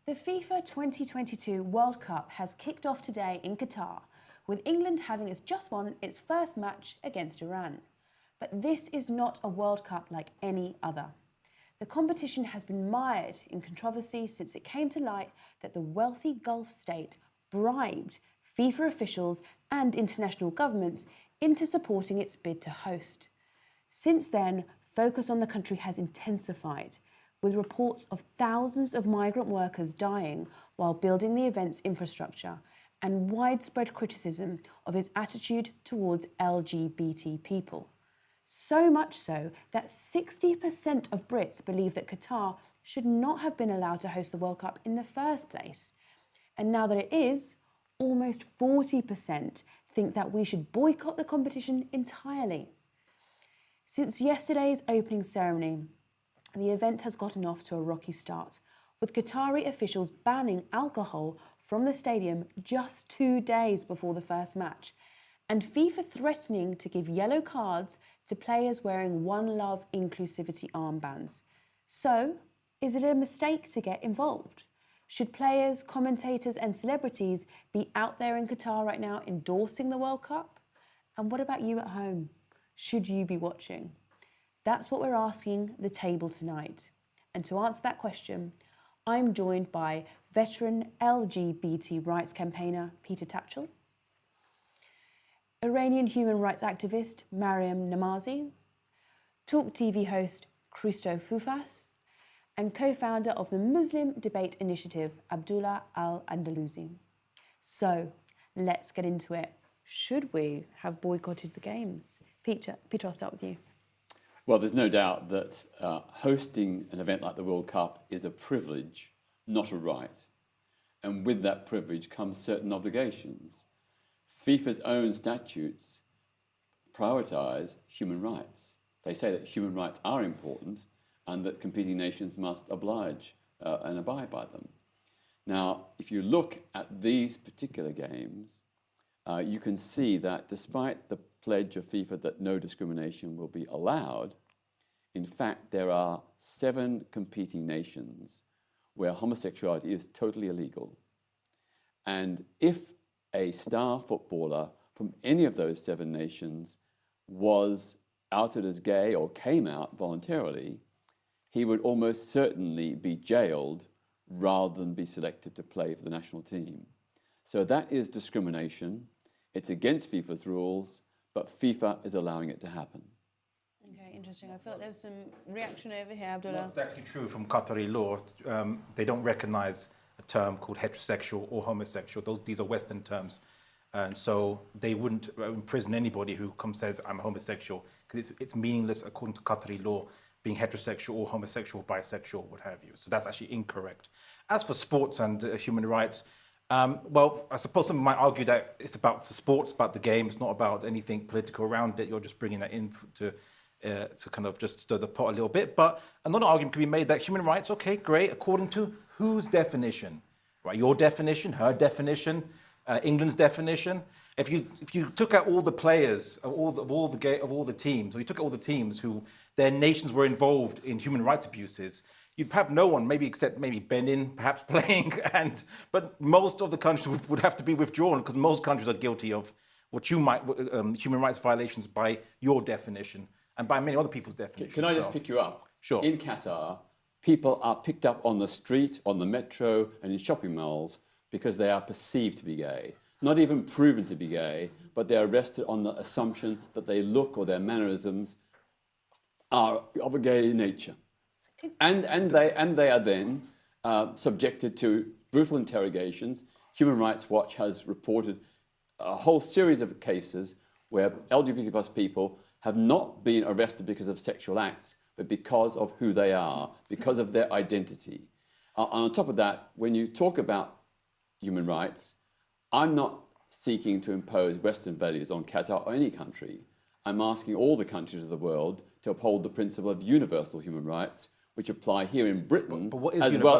The FIFA 2022 World Cup has kicked off today in Qatar, with England having just won its first match against Iran. But this is not a World Cup like any other. The competition has been mired in controversy since it came to light that the wealthy Gulf state bribed FIFA officials and international governments into supporting its bid to host. Since then, focus on the country has intensified, with reports of thousands of migrant workers dying while building the event's infrastructure and widespread criticism of its attitude towards LGBT people. So much so that 60% of Brits believe that Qatar should not have been allowed to host the World Cup in the first place. And now that it is, almost 40% think that we should boycott the competition entirely. Since yesterday's opening ceremony, the event has gotten off to a rocky start, with Qatari officials banning alcohol from the stadium just 2 days before the first match, and FIFA threatening to give yellow cards to players wearing One Love inclusivity armbands. So, is it a mistake to get involved? Should players, commentators and celebrities be out there in Qatar right now endorsing the World Cup? And what about you at home? Should you be watching? That's what we're asking the table tonight. And to answer that question, I'm joined by veteran LGBT rights campaigner Peter Tatchell, Iranian human rights activist Maryam Namazie, Talk TV host Cristo Foufas, and co-founder of the Muslim debate initiative Abdullah Andalusi. So let's get into it. Should we have boycotted the games? Peter, I'll start with you. Well, there's no doubt that hosting an event like the World Cup is a privilege, not a right. And with that privilege comes certain obligations. FIFA's own statutes prioritise human rights. They say that human rights are important and that competing nations must oblige and abide by them. Now, if you look at these particular games, you can see that despite the pledge of FIFA that no discrimination will be allowed, in fact, there are 7 competing nations where homosexuality is totally illegal. And if a star footballer from any of those 7 nations was outed as gay or came out voluntarily, he would almost certainly be jailed rather than be selected to play for the national team. So that is discrimination. It's against FIFA's rules, but FIFA is allowing it to happen. Okay, interesting. I felt there was some reaction over here, Abdullah. That's actually true from Qatari law. They don't recognise a term called heterosexual or homosexual. These are Western terms. And so they wouldn't imprison anybody who says, I'm homosexual, because it's meaningless according to Qatari law, being heterosexual or homosexual, bisexual, what have you. So that's actually incorrect. As for sports and human rights, well, I suppose some might argue that it's about the sports, about the game. It's not about anything political around it. You're just bringing that in to kind of just stir the pot a little bit. But another argument can be made that human rights, okay, great, according to whose definition, right? Your definition, her definition, England's definition. If you took out all the players of all the teams, or you took out all the teams who their nations were involved in human rights abuses, you'd have no one, maybe except maybe Benin, perhaps playing, but most of the countries would have to be withdrawn because most countries are guilty of what you might human rights violations by your definition and by many other people's definitions. Can I just pick you up? Sure. In Qatar, people are picked up on the street, on the metro, and in shopping malls because they are perceived to be gay. Not even proven to be gay, but they're arrested on the assumption that they look or their mannerisms are of a gay nature. And they are then subjected to brutal interrogations. Human Rights Watch has reported a whole series of cases where LGBT plus people have not been arrested because of sexual acts, but because of who they are, because of their identity. On top of that, when you talk about human rights, I'm not seeking to impose Western values on Qatar or any country. I'm asking all the countries of the world to uphold the principle of universal human rights, which apply here in Britain as well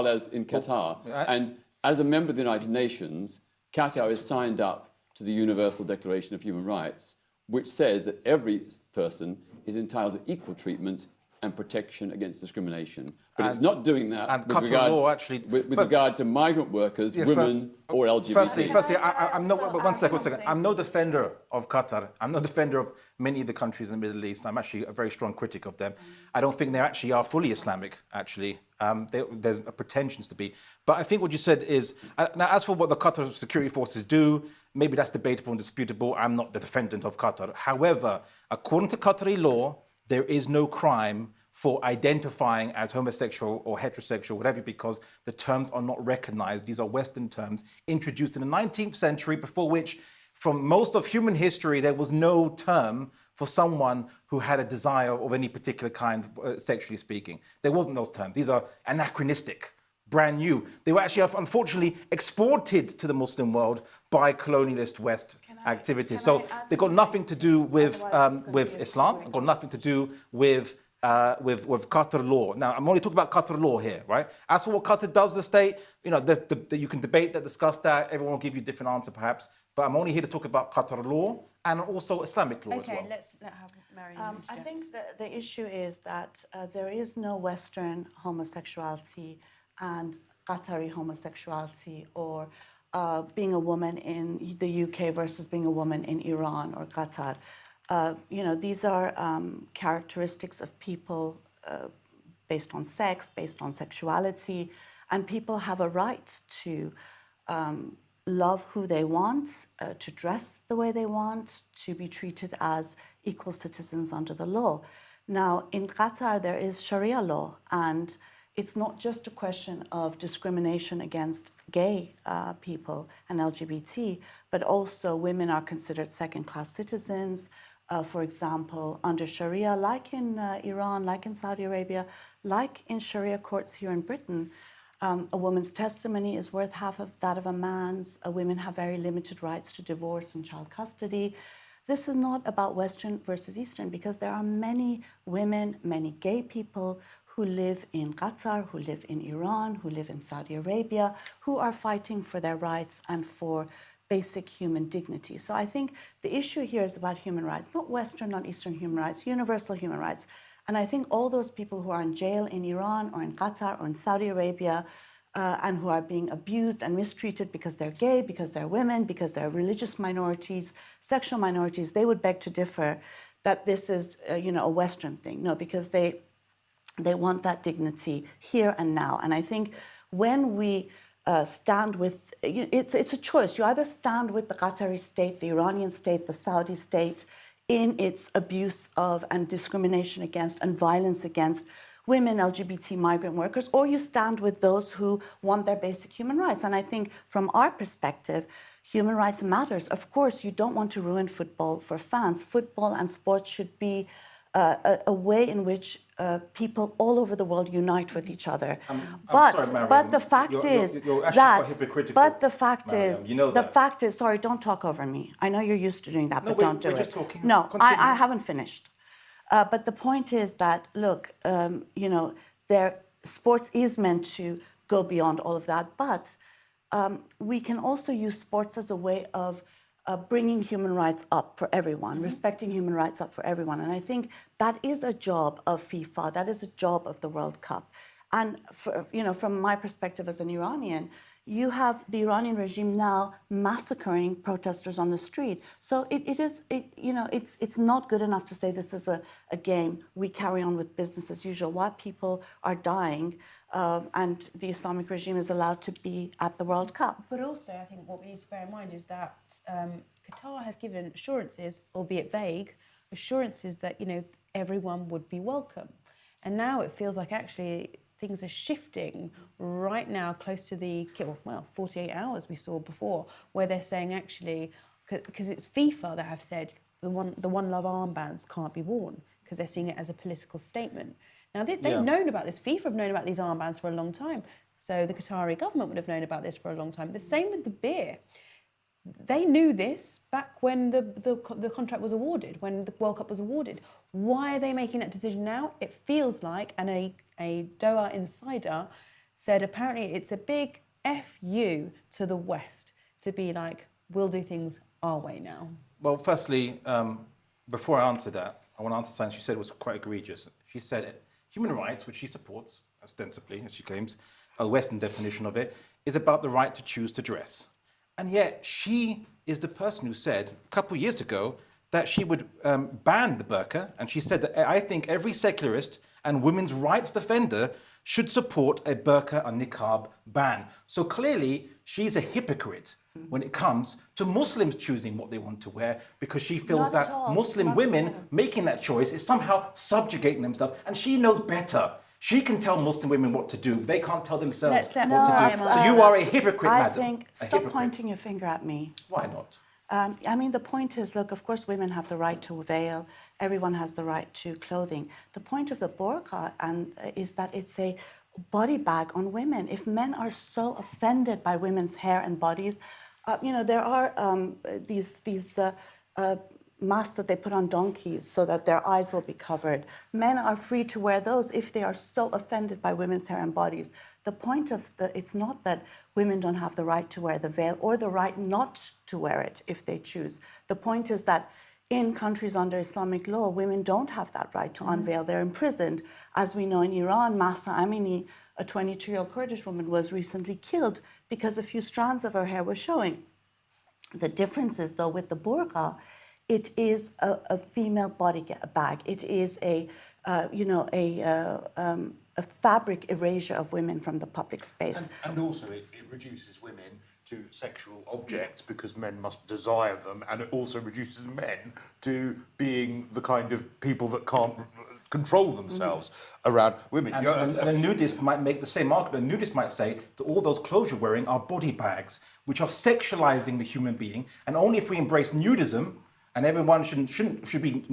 as in Qatar. And as a member of the United Nations, Qatar is signed up to the Universal Declaration of Human Rights, which says that every person is entitled to equal treatment and protection against discrimination. But it's not doing that and with Qatar regard, law, actually, with regard to migrant workers, women, or LGBT. Firstly, I'm no, one second. I'm no defender of Qatar. I'm no defender of many of the countries in the Middle East. I'm actually a very strong critic of them. I don't think they actually are fully Islamic, actually. There's pretensions to be. But I think what you said is, now as for what the Qatar security forces do, maybe that's debatable and disputable. I'm not the defendant of Qatar. However, according to Qatari law, there is no crime for identifying as homosexual or heterosexual, whatever, because the terms are not recognized. These are Western terms introduced in the 19th century, before which, from most of human history, there was no term for someone who had a desire of any particular kind, sexually speaking. There wasn't those terms. These are anachronistic, brand new. They were actually, unfortunately, exported to the Muslim world by colonialist West activities. So they've got nothing to do with Islam. They've got nothing to do with Qatar law. Now, I'm only talking about Qatar law here, right? As for what Qatar does to the state, you know, you can debate that, discuss that. Everyone will give you a different answer, perhaps. But I'm only here to talk about Qatar law and also Islamic law as well. Okay, let's have Maryam. I think the issue is that there is no Western homosexuality and Qatari homosexuality, or being a woman in the UK versus being a woman in Iran or Qatar. You know, these are characteristics of people based on sex, based on sexuality, and people have a right to love who they want, to dress the way they want, to be treated as equal citizens under the law. Now, in Qatar, there is Sharia law, and it's not just a question of discrimination against gay people and LGBT, but also women are considered second-class citizens. For example, under Sharia, like in Iran, like in Saudi Arabia, like in Sharia courts here in Britain, a woman's testimony is worth half of that of a man's. Women have very limited rights to divorce and child custody. This is not about Western versus Eastern, because there are many women, many gay people who live in Qatar, who live in Iran, who live in Saudi Arabia, who are fighting for their rights and for basic human dignity. So I think the issue here is about human rights, not Western, not Eastern human rights, universal human rights. And I think all those people who are in jail in Iran or in Qatar or in Saudi Arabia and who are being abused and mistreated because they're gay, because they're women, because they're religious minorities, sexual minorities, they would beg to differ that this is a Western thing. No, because they want that dignity here and now. And I think when we stand with, it's a choice. You either stand with the Qatari state, the Iranian state, the Saudi state in its abuse of and discrimination against and violence against women, LGBT, migrant workers, or you stand with those who want their basic human rights. And I think from our perspective, human rights matters. Of course, you don't want to ruin football for fans. Football and sports should be a way in which people all over the world unite with each other. But the fact is that, sorry, don't talk over me. I know you're used to doing that, but don't do it. Just talking. No, I haven't finished. But the point is that, look, sports is meant to go beyond all of that, but we can also use sports as a way of bringing human rights up for everyone, respecting human rights up for everyone. And I think that is a job of FIFA, that is a job of the World Cup. And from my perspective as an Iranian, you have the Iranian regime now massacring protesters on the street. So it's not good enough to say this is a game. We carry on with business as usual while people are dying. And the Islamic regime is allowed to be at the World Cup. But also, I think what we need to bear in mind is that Qatar have given assurances, albeit vague, assurances that, everyone would be welcome. And now it feels like actually things are shifting right now close to the 48 hours we saw before, where they're saying actually, because it's FIFA that have said the One Love armbands can't be worn because they're seeing it as a political statement. Now, they've known about this. FIFA have known about these armbands for a long time. So the Qatari government would have known about this for a long time. The same with the beer. They knew this back when the contract was awarded, when the World Cup was awarded. Why are they making that decision now? It feels like, and a Doha insider said apparently it's a big FU to the West to be like, we'll do things our way now. Well, firstly, before I answer that, I want to answer something she said was quite egregious. She said human rights, which she supports, ostensibly, as she claims, a Western definition of it, is about the right to choose to dress. And yet she is the person who said a couple of years ago that she would ban the burqa. And she said that I think every secularist and women's rights defender should support a burqa and niqab ban. So clearly, she's a hypocrite when it comes to Muslims choosing what they want to wear, because she feels that Muslim women making that choice is somehow subjugating themselves, and she knows better. She can tell Muslim women what to do. They can't tell themselves what to do. So you are a hypocrite, madam. I think, stop pointing your finger at me. Why not? I mean, the point is, look, of course, women have the right to veil. Everyone has the right to clothing. The point of the burqa is that it's a body bag on women. If men are so offended by women's hair and bodies, there are these masks that they put on donkeys so that their eyes will be covered. Men are free to wear those if they are so offended by women's hair and bodies. The point of it's not that women don't have the right to wear the veil or the right not to wear it if they choose. The point is that in countries under Islamic law, women don't have that right to unveil. They're imprisoned. As we know in Iran, Mahsa Amini, a 22-year-old Kurdish woman, was recently killed because a few strands of her hair were showing. The difference is, though, with the burqa, it is a female body bag. It is a fabric erasure of women from the public space. And also it reduces women to sexual objects because men must desire them, and it also reduces men to being the kind of people that can't control themselves around women. And a nudist might make the same argument. A nudist might say that all those clothes you're wearing are body bags, which are sexualizing the human being, and only if we embrace nudism, and everyone should be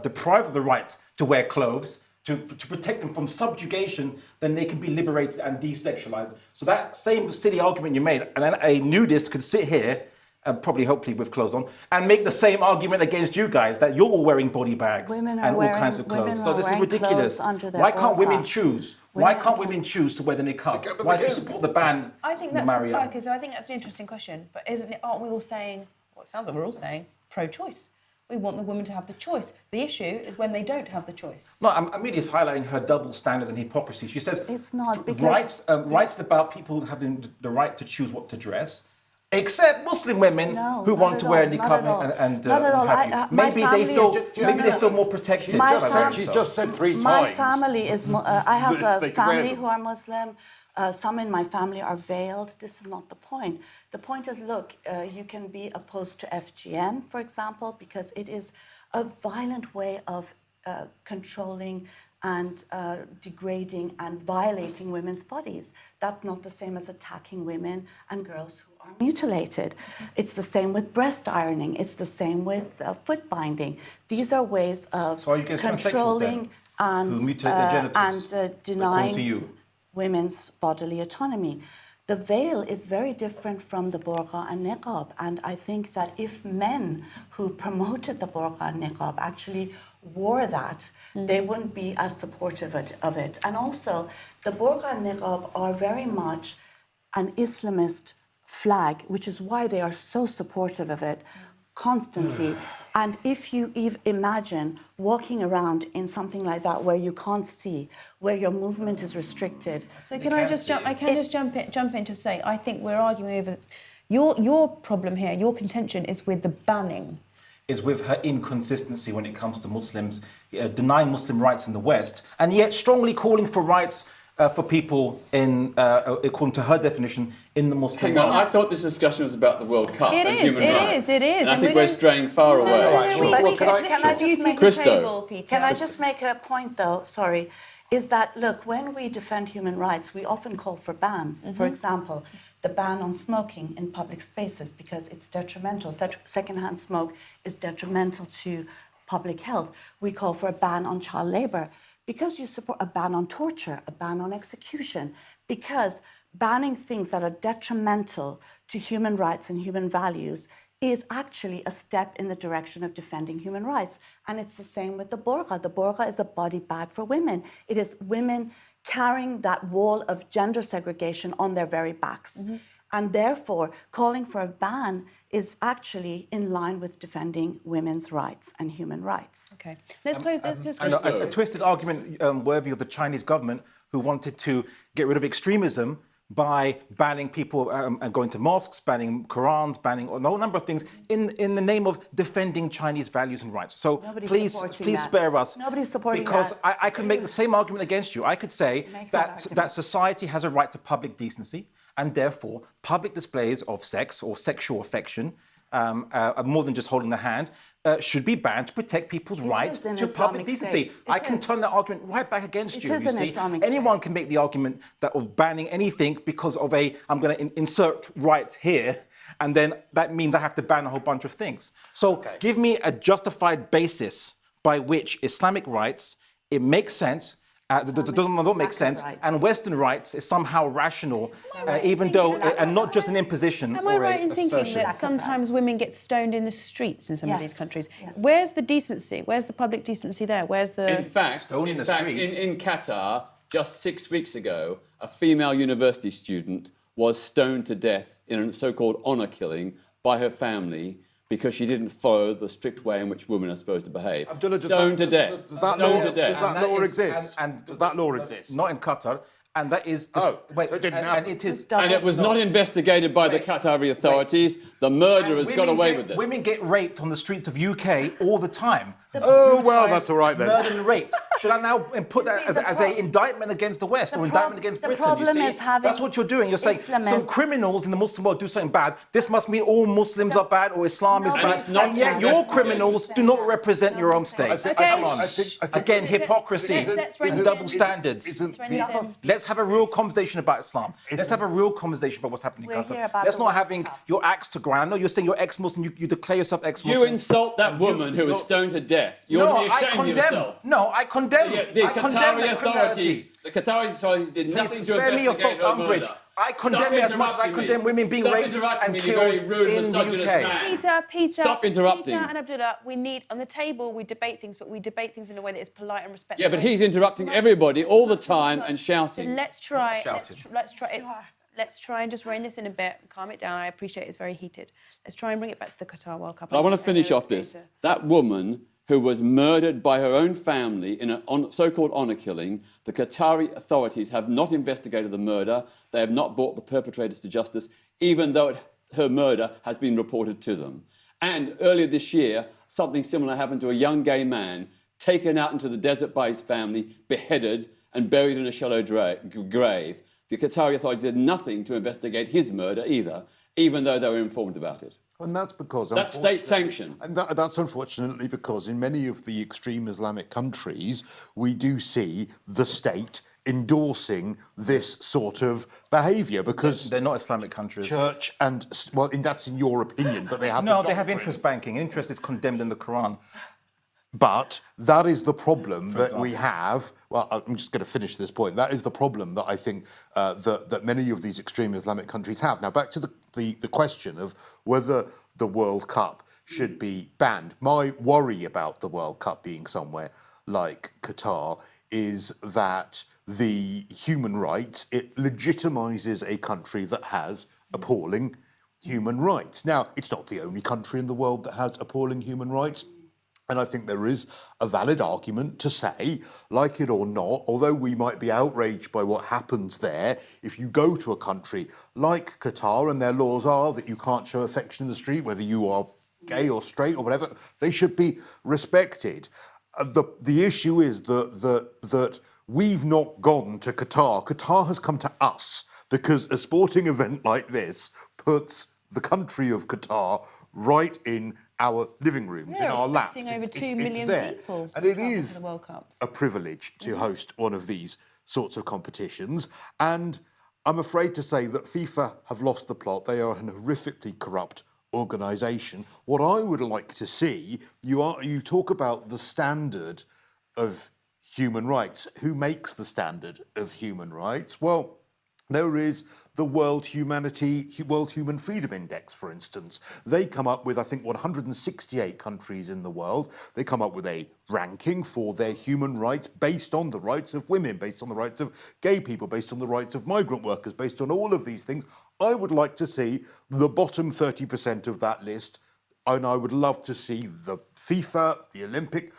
deprived of the right to wear clothes, to protect them from subjugation, then they can be liberated and desexualized. So that same silly argument you made, and then a nudist could sit here, probably hopefully with clothes on, and make the same argument against you guys, that you're all wearing body bags and all kinds of clothes. So this is ridiculous. Why can't women choose? Why can't women choose to wear the niqab? Why do you support the ban, I think that's Maryam? okay. So I think that's an interesting question. But aren't we all saying? Well, it sounds like we're all saying pro-choice. We want the women to have the choice. The issue is when they don't have the choice. No, Amelia is highlighting her double standards and hypocrisy. She says it's not because rights about people having the right to choose what to dress, except Muslim women who want to wear niqab and have you. Maybe they feel more protected. She's just said 3 times. My family is. I have a family who are Muslim. Some in my family are veiled. This is not the point. The point is, look, you can be opposed to FGM, for example, because it is a violent way of controlling and degrading and violating women's bodies. That's not the same as attacking women and girls who are mutilated. It's the same with breast ironing. It's the same with foot binding. These are ways of controlling and denying women's bodily autonomy. The veil is very different from the burqa and niqab, and I think that if men who promoted the burqa and niqab actually wore that, they wouldn't be as supportive of it. And also, the burqa and niqab are very much an Islamist flag, which is why they are so supportive of it constantly. And if you imagine walking around in something like that where you can't see, where your movement is restricted. So can I just jump in to say, I think we're arguing over your problem here, your contention is with the banning. Is with her inconsistency when it comes to Muslims, denying Muslim rights in the West, and yet strongly calling for rights for people in, according to her definition, in the Muslim world. I thought this discussion was about the World Cup and human rights. It is. And I think we're straying far away. Can I just make a point, though? Sorry. Is that, look, when we defend human rights, we often call for bans. For example, the ban on smoking in public spaces because it's detrimental. Secondhand smoke is detrimental to public health. We call for a ban on child labor. Because you support a ban on torture, a ban on execution, because banning things that are detrimental to human rights and human values is actually a step in the direction of defending human rights. And it's the same with the burqa. The burqa is a body bag for women. It is women carrying that wall of gender segregation on their very backs. And therefore, calling for a ban is actually in line with defending women's rights and human rights. Okay, let's close this. And a twisted argument worthy of the Chinese government, who wanted to get rid of extremism by banning people and going to mosques, banning Qurans, banning a whole number of things in the name of defending Chinese values and rights. So please spare us. Nobody's supporting because that. I could make the same argument against you. I could say that society has a right to public decency, and therefore public displays of sex or sexual affection, more than just holding the hand, should be banned to protect people's right to public decency. I can turn that argument right back against you. You see, anyone can make the argument that of banning anything because of I'm going to insert right here, and then that means I have to ban a whole bunch of things. So give me a justified basis by which Islamic rights, it makes sense, that doesn't make sense, and Western rights is somehow rational, even though, and not just an imposition or an assertion. Am I right in thinking that sometimes women get stoned in the streets in some of these countries? Where's the decency? Where's the public decency there? Where's the... In fact, in Qatar, just 6 weeks ago, a female university student was stoned to death in a so-called honour killing by her family because she didn't follow the strict way in which women are supposed to behave. Abdullah, Stoned to death. Does that law exist? Does that law exist? Not in Qatar. And that is... And it was not investigated by the Qatari authorities. The murderers got away with it. Women get raped on the streets of UK all the time. Oh, well, that's all right then. Murdered and raped. Should I now put that as an indictment against the West or indictment against Britain? You see, that's what you're doing. You're saying some criminals in the Muslim world do something bad. This must mean all Muslims are bad or Islam is bad. And yet your criminals do not represent your own state. Come on. Again, hypocrisy and double standards. Let's have a real conversation about Islam. Let's have a real conversation about what's happening in Qatar. Let's not having your axe to grind. I know you're saying you're ex-Muslim. You declare yourself ex-Muslim. You insult that woman who was stoned to death. You ought to be ashamed of yourself. No, I condemn. The Qatari authorities. The Qatari authorities did nothing to investigate her murder. I condemn it as much as I condemn women being raped and killed in the UK. Peter, stop interrupting. Peter and Abdullah, we need, on the table, we debate things, but we debate things in a way that is polite and respectful. Yeah, but he's interrupting everybody all the time and shouting. So let's try and just rein this in a bit, calm it down. I appreciate it's very heated. Let's try and bring it back to the Qatar World Cup. I want to finish off this. That woman who was murdered by her own family in a so-called honour killing, the Qatari authorities have not investigated the murder. They have not brought the perpetrators to justice, even though her murder has been reported to them. And earlier this year, something similar happened to a young gay man taken out into the desert by his family, beheaded and buried in a shallow grave. The Qatari authorities did nothing to investigate his murder either, even though they were informed about it. And that's because... That's state sanction. And that's unfortunately because in many of the extreme Islamic countries, we do see the state endorsing this sort of behaviour because... They're not Islamic countries. Church and... Well, that's in your opinion, but they have... No, they have interest banking. Interest is condemned in the Quran. But that is the problem that we have. Well, I'm just going to finish this point. That is the problem that I think that many of these extreme Islamic countries have. Now, back to the question of whether the World Cup should be banned. My worry about the World Cup being somewhere like Qatar is that the human rights, it legitimises a country that has appalling human rights. Now, it's not the only country in the world that has appalling human rights. And I think there is a valid argument to say, like it or not, although we might be outraged by what happens there, if you go to a country like Qatar and their laws are that you can't show affection in the street, whether you are gay or straight or whatever, they should be respected. The issue is that we've not gone to Qatar. Qatar has come to us because a sporting event like this puts the country of Qatar right in our living rooms, in our laps. Over 2 million people. And it is a privilege to host one of these sorts of competitions. And I'm afraid to say that FIFA have lost the plot. They are an horrifically corrupt organisation. What I would like to see, you talk about the standard of human rights. Who makes the standard of human rights? Well, There is the World Human Freedom Index, for instance. They come up with, I think, 168 countries in the world. They come up with a ranking for their human rights based on the rights of women, based on the rights of gay people, based on the rights of migrant workers, based on all of these things. I would like to see the bottom 30% of that list, and I would love to see the FIFA, the Olympic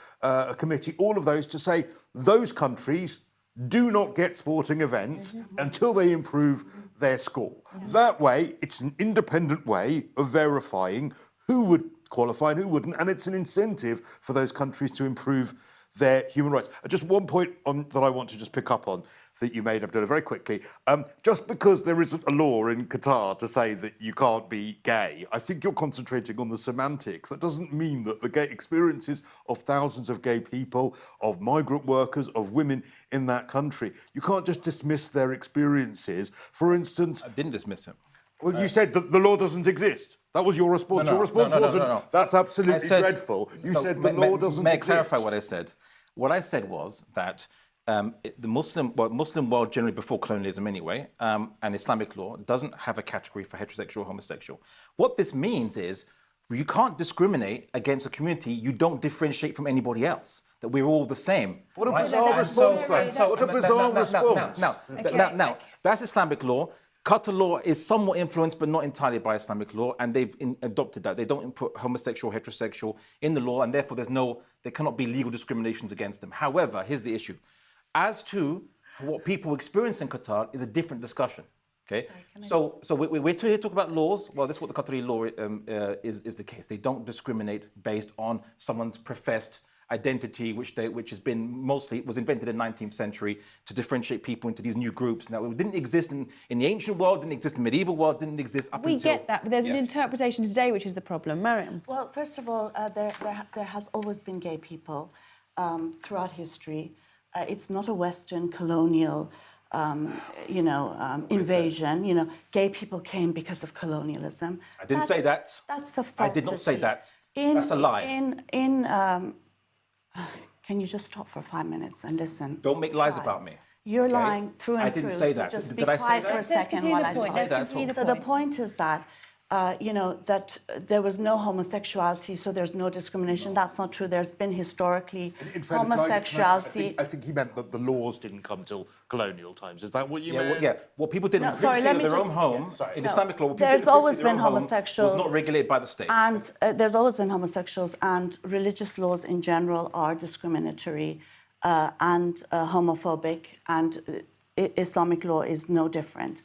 Committee, all of those to say those countries do not get sporting events until they improve their score. That way, it's an independent way of verifying who would qualify and who wouldn't, and it's an incentive for those countries to improve their human rights. Just one point that I want to just pick up on that you made, Abdullah, very quickly. Just because there isn't a law in Qatar to say that you can't be gay, I think you're concentrating on the semantics. That doesn't mean that the gay experiences of thousands of gay people, of migrant workers, of women in that country, you can't just dismiss their experiences. For instance... I didn't dismiss him. Well, you said that the law doesn't exist. That was your response. No. Your response wasn't, that's absolutely dreadful. You said the law doesn't exist. May I clarify what I said? What I said was that the Muslim world generally, before colonialism anyway, and Islamic law doesn't have a category for heterosexual or homosexual. What this means is you can't discriminate against a community you don't differentiate from anybody else, that we're all the same. What a bizarre response, then. What a bizarre response. Now, that's Islamic law. Qatar law is somewhat influenced, but not entirely by Islamic law, and they've adopted that. They don't put homosexual, heterosexual in the law, and therefore there cannot be legal discriminations against them. However, here's the issue. As to what people experience in Qatar is a different discussion. Okay, so we're here to talk about laws. Well, this is what the Qatari law is the case. They don't discriminate based on someone's professed identity, which has been mostly was invented in the 19th century to differentiate people into these new groups. Now, it didn't exist in the ancient world, didn't exist in the medieval world, didn't exist up until... We get that, but there's an interpretation today which is the problem. Maryam? Well, first of all, there has always been gay people throughout history. It's not a Western colonial, invasion. Gay people came because of colonialism. I didn't say that. That's a falsity. I did not say that. That's a lie. Can you just stop for 5 minutes and listen? Don't make lies about me. You're lying through and through. I didn't say that. So just Did I say quiet that? for a second while I talk. So the point is that, that there was no homosexuality, so there's no discrimination. That's not true. There's been historically homosexuality. I think he meant that the laws didn't come till colonial times. Is that what you meant? Well, people didn't let me their just- own home. In Islamic law, there's always been homosexuals. Was not regulated by the state. And there's always been homosexuals, and religious laws in general are discriminatory and homophobic, and Islamic law is no different.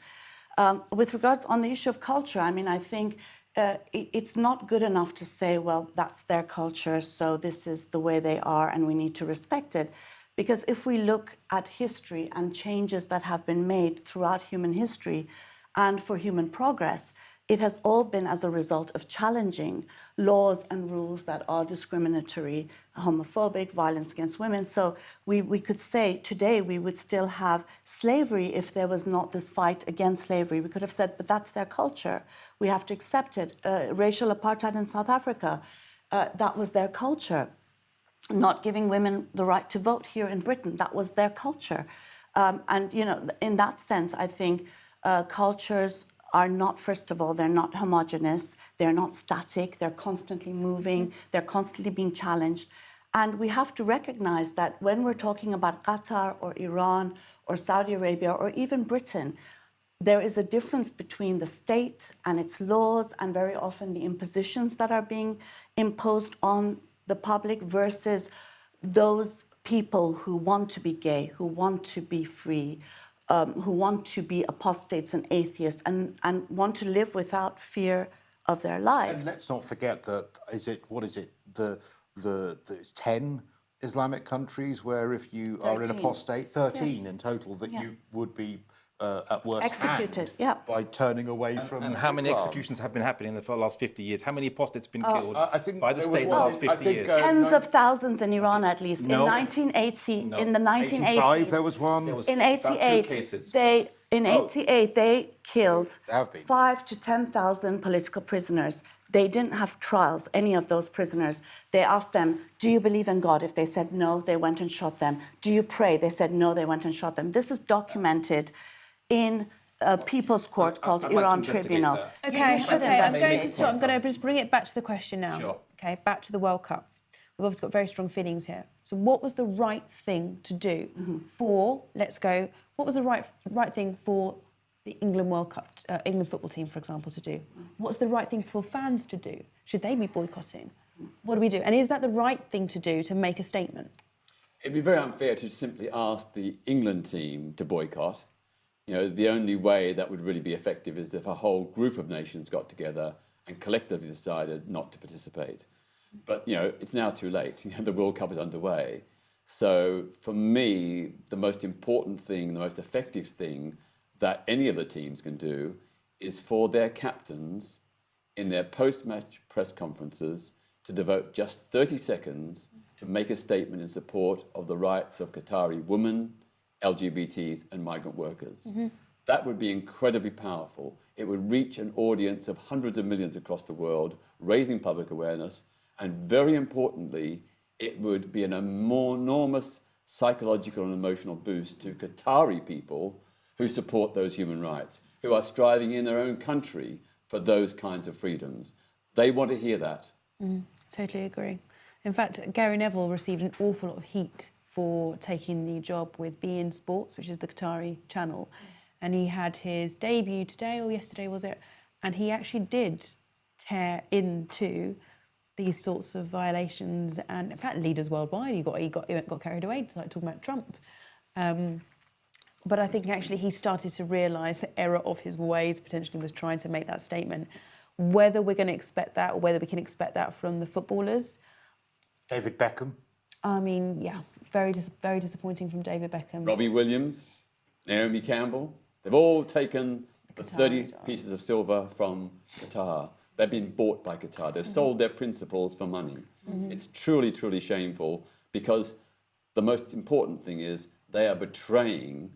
With regards on the issue of culture, I think it's not good enough to say, well, that's their culture, so this is the way they are, and we need to respect it. Because if we look at history and changes that have been made throughout human history and for human progress, it has all been as a result of challenging laws and rules that are discriminatory, homophobic, violence against women. So we could say today we would still have slavery if there was not this fight against slavery. We could have said, but that's their culture. We have to accept it. Racial apartheid in South Africa, that was their culture. Not giving women the right to vote here in Britain, that was their culture. And, in that sense, I think cultures are not, first of all, they're not homogenous, they're not static, they're constantly moving, they're constantly being challenged. And we have to recognize that when we're talking about Qatar or Iran or Saudi Arabia or even Britain, there is a difference between the state and its laws and very often the impositions that are being imposed on the public versus those people who want to be gay, who want to be free, who want to be apostates and atheists and want to live without fear of their lives. And let's not forget that, there's 10 Islamic countries where if you 13. are an apostate, 13 Yes. in total, that Yeah. you would be at worst Executed, hanged by turning away from And how many Islam. executions have been happening in the last 50 years? How many apostates have been killed I think by the there was state in the one- last 50 years? Tens of thousands in Iran, at least. No. In 1980, No. in the 1980s. 85, there was one. There was In about 88, 2 cases. they killed There have been. 5,000 to 10,000 political prisoners. They didn't have trials, any of those prisoners. They asked them, do you believe in God? If they said no, they went and shot them. Do you pray? They said no, they went and shot them. This is documented in people's court called I'd like to Iran investigate Tribunal. that. Okay, You should okay, I'm investigate going to it. stop. I'm going to just bring it back to the question now. Sure. Okay, back to the World Cup. We've obviously got very strong feelings here. So what was the right thing to do for, what was the right thing for the England World Cup, England football team, for example, to do? What's the right thing for fans to do? Should they be boycotting? What do we do? And is that the right thing to do to make a statement? It'd be very unfair to simply ask the England team to boycott. You know, the only way that would really be effective is if a whole group of nations got together and collectively decided not to participate. But, you know, it's now too late. You know, the World Cup is underway. So for me, the most important thing, the most effective thing that any of the teams can do is for their captains in their post-match press conferences to devote just 30 seconds to make a statement in support of the rights of Qatari women, LGBTs and migrant workers. That would be incredibly powerful. It would reach an audience of hundreds of millions across the world, raising public awareness, and very importantly, it would be an enormous psychological and emotional boost to Qatari people who support those human rights, who are striving in their own country for those kinds of freedoms. They want to hear that. Totally agree. In fact, Gary Neville received an awful lot of heat for taking the job with beIN Sports, which is the Qatari channel. And he had his debut today or yesterday, was it? And he actually did tear into these sorts of violations, and in fact, leaders worldwide. He got carried away, like talking about Trump. But I think actually he started to realise the error of his ways. Potentially was trying to make that statement. Whether we're going to expect that, or whether we can expect that from the footballers. David Beckham. I mean, yeah, very disappointing from David Beckham. Robbie Williams, Naomi Campbell, they've all taken the 30 pieces of silver from Qatar. They've been bought by Qatar. They've sold their principles for money. It's truly, truly shameful, because the most important thing is they are betraying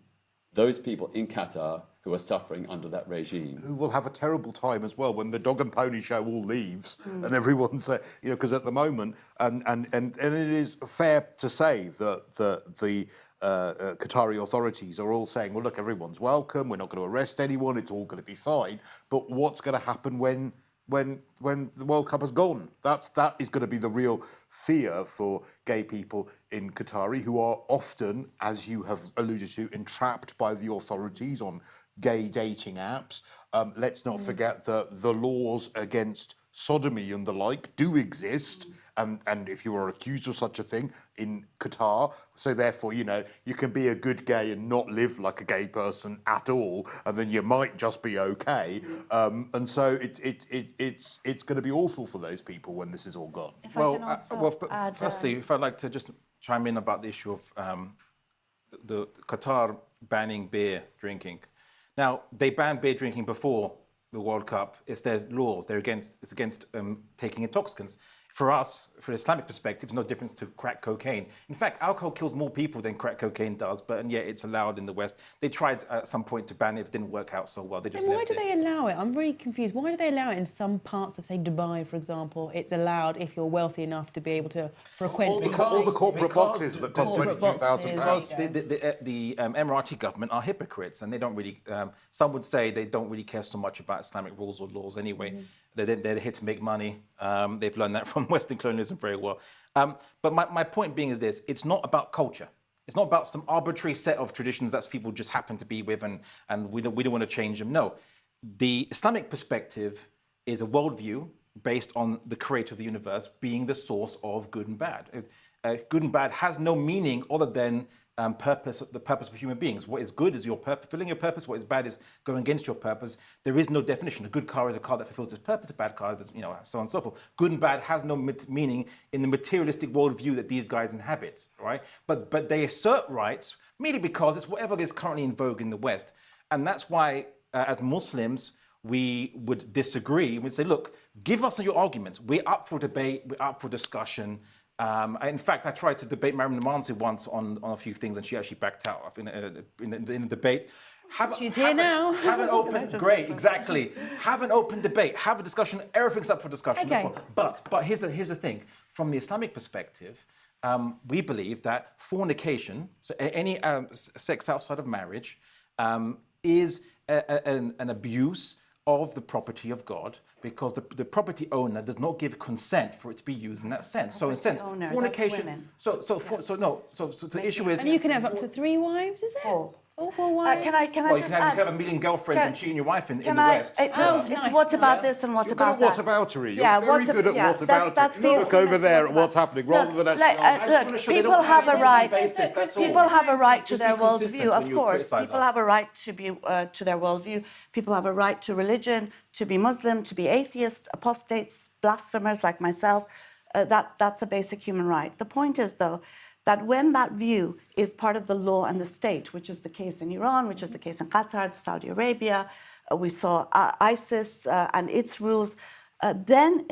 those people in Qatar who are suffering under that regime. Who will have a terrible time as well when the dog and pony show all leaves and everyone's, you know, because at the moment, and it is fair to say that the Qatari authorities are all saying, well, look, everyone's welcome, we're not going to arrest anyone, it's all going to be fine. But what's going to happen when the World Cup has gone? That is going to be the real fear for gay people in Qatari, who are often, as you have alluded to, entrapped by the authorities on gay dating apps. Let's not forget that the laws against sodomy and the like do exist, and if you are accused of such a thing in Qatar, so therefore, you know, you can be a good gay and not live like a gay person at all, and then you might just be okay. And so it's going to be awful for those people when this is all gone. Firstly, if I'd like to just chime in about the issue of the Qatar banning beer drinking. Now, they banned beer drinking before the World Cup. It's their laws. It's against taking intoxicants. For us, from an Islamic perspective, it's no difference to crack cocaine. In fact, alcohol kills more people than crack cocaine does, and yet it's allowed in the West. They tried at some point to ban it, it didn't work out so well. They just And why left do they allow it? I'm really confused. Why do they allow it in some parts of, say, Dubai, for example? It's allowed if you're wealthy enough to be able to frequent. All the corporate boxes that cost £22,000. Because the Emirati government are hypocrites, and they don't really. Some would say they don't really care so much about Islamic rules or laws anyway. They're here to make money. They've learned that from Western colonialism very well. But my point being is this: it's not about culture. It's not about some arbitrary set of traditions that people just happen to be with, and we don't want to change them. No, the Islamic perspective is a worldview based on the creator of the universe being the source of good and bad. Good and bad has no meaning other than the purpose of human beings. What is good is your purpose, fulfilling your purpose. What is bad is going against your purpose. There is no definition. A good car is a car that fulfills its purpose. A bad car is, you know, so on and so forth. Good and bad has no meaning in the materialistic worldview that these guys inhabit, right? But they assert rights merely because it's whatever is currently in vogue in the West, and that's why, as Muslims, we would disagree. We'd say, look, give us your arguments. We're up for debate. We're up for discussion. In fact, I tried to debate Maryam Namazie once on a few things, and she actually backed out in a debate. She's here now. Have an open, great, exactly. Have an open debate. Have a discussion. Everything's up for discussion. Okay. But here's the thing. From the Islamic perspective, we believe that fornication, so any sex outside of marriage, is an abuse of the property of God, because the property owner does not give consent for it to be used in that sense. So in a sense, owner, fornication. So the issue is. And you can have up to 3 wives, is it? 4. Four wives. Can I Well, you just can have, add? you can have 1 million girlfriends and cheating your wife in the West. No, it's nice. what about this and what You're about good at that? whataboutery. You're Yeah, very good at whatabouty. that's the Look over infamous there at whataboutery. what's happening, rather than Look, actually... I just want to show they people don't have a have right. basis, that's all. People have a right to Just their be consistent worldview, when of you course. criticise People us. have a right to be to their worldview. People have a right to religion, to be Muslim, to be atheist, apostates, blasphemers like myself. That's a basic human right. The point is, though, that when that view is part of the law and the state, which is the case in Iran, which is the case in Qatar, Saudi Arabia, we saw ISIS and its rules, then,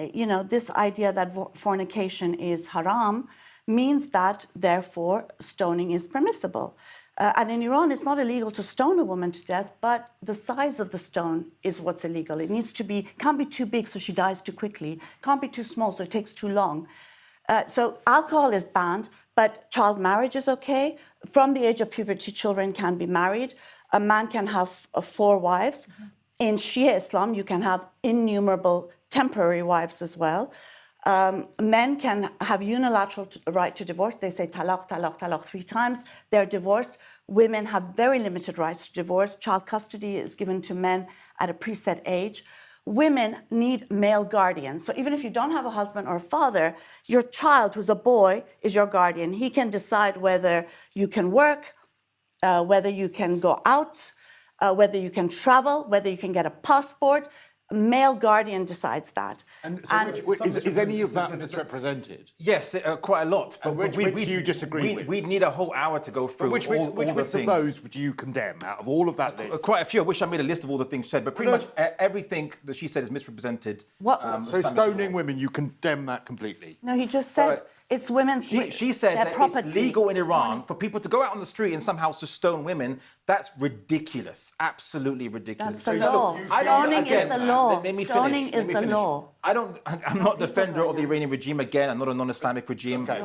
this idea that fornication is haram means that, therefore, stoning is permissible. And in Iran, it's not illegal to stone a woman to death, but the size of the stone is what's illegal. It can't be too big so she dies too quickly, can't be too small so it takes too long. So alcohol is banned, but child marriage is okay. From the age of puberty, children can be married. A man can have 4 wives. In Shia Islam, you can have innumerable temporary wives as well. Men can have unilateral right to divorce. They say talaq, talaq, talaq 3 times. They're divorced. Women have very limited rights to divorce. Child custody is given to men at a preset age. Women need male guardians. So even if you don't have a husband or a father, your child, who's a boy, is your guardian. He can decide whether you can work, whether you can go out, whether you can travel, whether you can get a passport. A male guardian decides that. And so is any of that misrepresented? Yes, quite a lot. And which do you disagree with? We'd need a whole hour to go through Which all the bits of things. those would you condemn out of all of that list? Quite a few. I wish I made a list of all the things she said, but pretty much everything that she said is misrepresented. So stoning women, you condemn that completely? No, he just said it's women's She said their that property. it's legal in Iran for people to go out on the street and somehow to stone women. That's ridiculous. Absolutely ridiculous. That's the law. Stoning is the law. Stoning is the law. I'm not a defender of the Iranian regime. Again, I'm not a non-Islamic regime. Okay.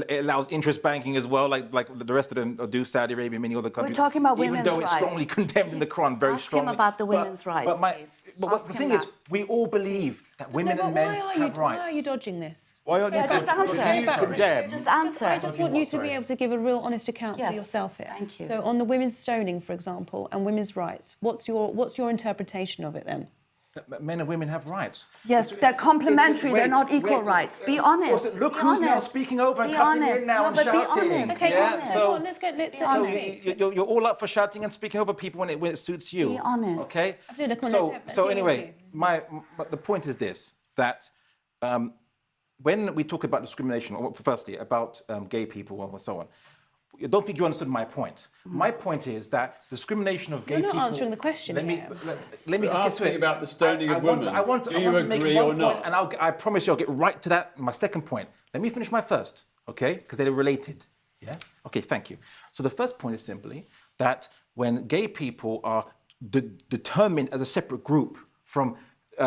It allows interest banking as well, like the rest of them do, Saudi Arabia, many other countries. We're talking about even women's though it's rights. strongly condemned in the Quran, very Ask strongly. him about the women's rights, please. But the thing is, we all believe that women and men have rights. Why are you dodging this? Why aren't you just answer. do you condemn? Just answer. I just want you to be able to give a real honest account for yourself here. Thank you. So on the women's stoning, for example, and women's rights, what's your interpretation of it then? That men and women have rights. Yes, they're complementary. They're not equal rights. Be honest. Look Be who's now honest. speaking over and Be cutting honest. in now No, and but be shouting. honest. Okay, yeah, honest. so Let's go. you're all up for shouting and speaking over people when it suits you. Be honest. Okay. Abdullah, come on, So let's hear anyway, you. the point is this: that when we talk about discrimination, or firstly about gay people and so on, I don't think you understood my point. My point is that discrimination of gay people... You're not answering the question Let me You're just get to asking it. about the stoning of women. Do you make agree one or point, not? and I promise you I'll get right to that, my second point. Let me finish my first, okay? Because they're related, yeah? Okay, thank you. So the first point is simply that when gay people are determined as a separate group from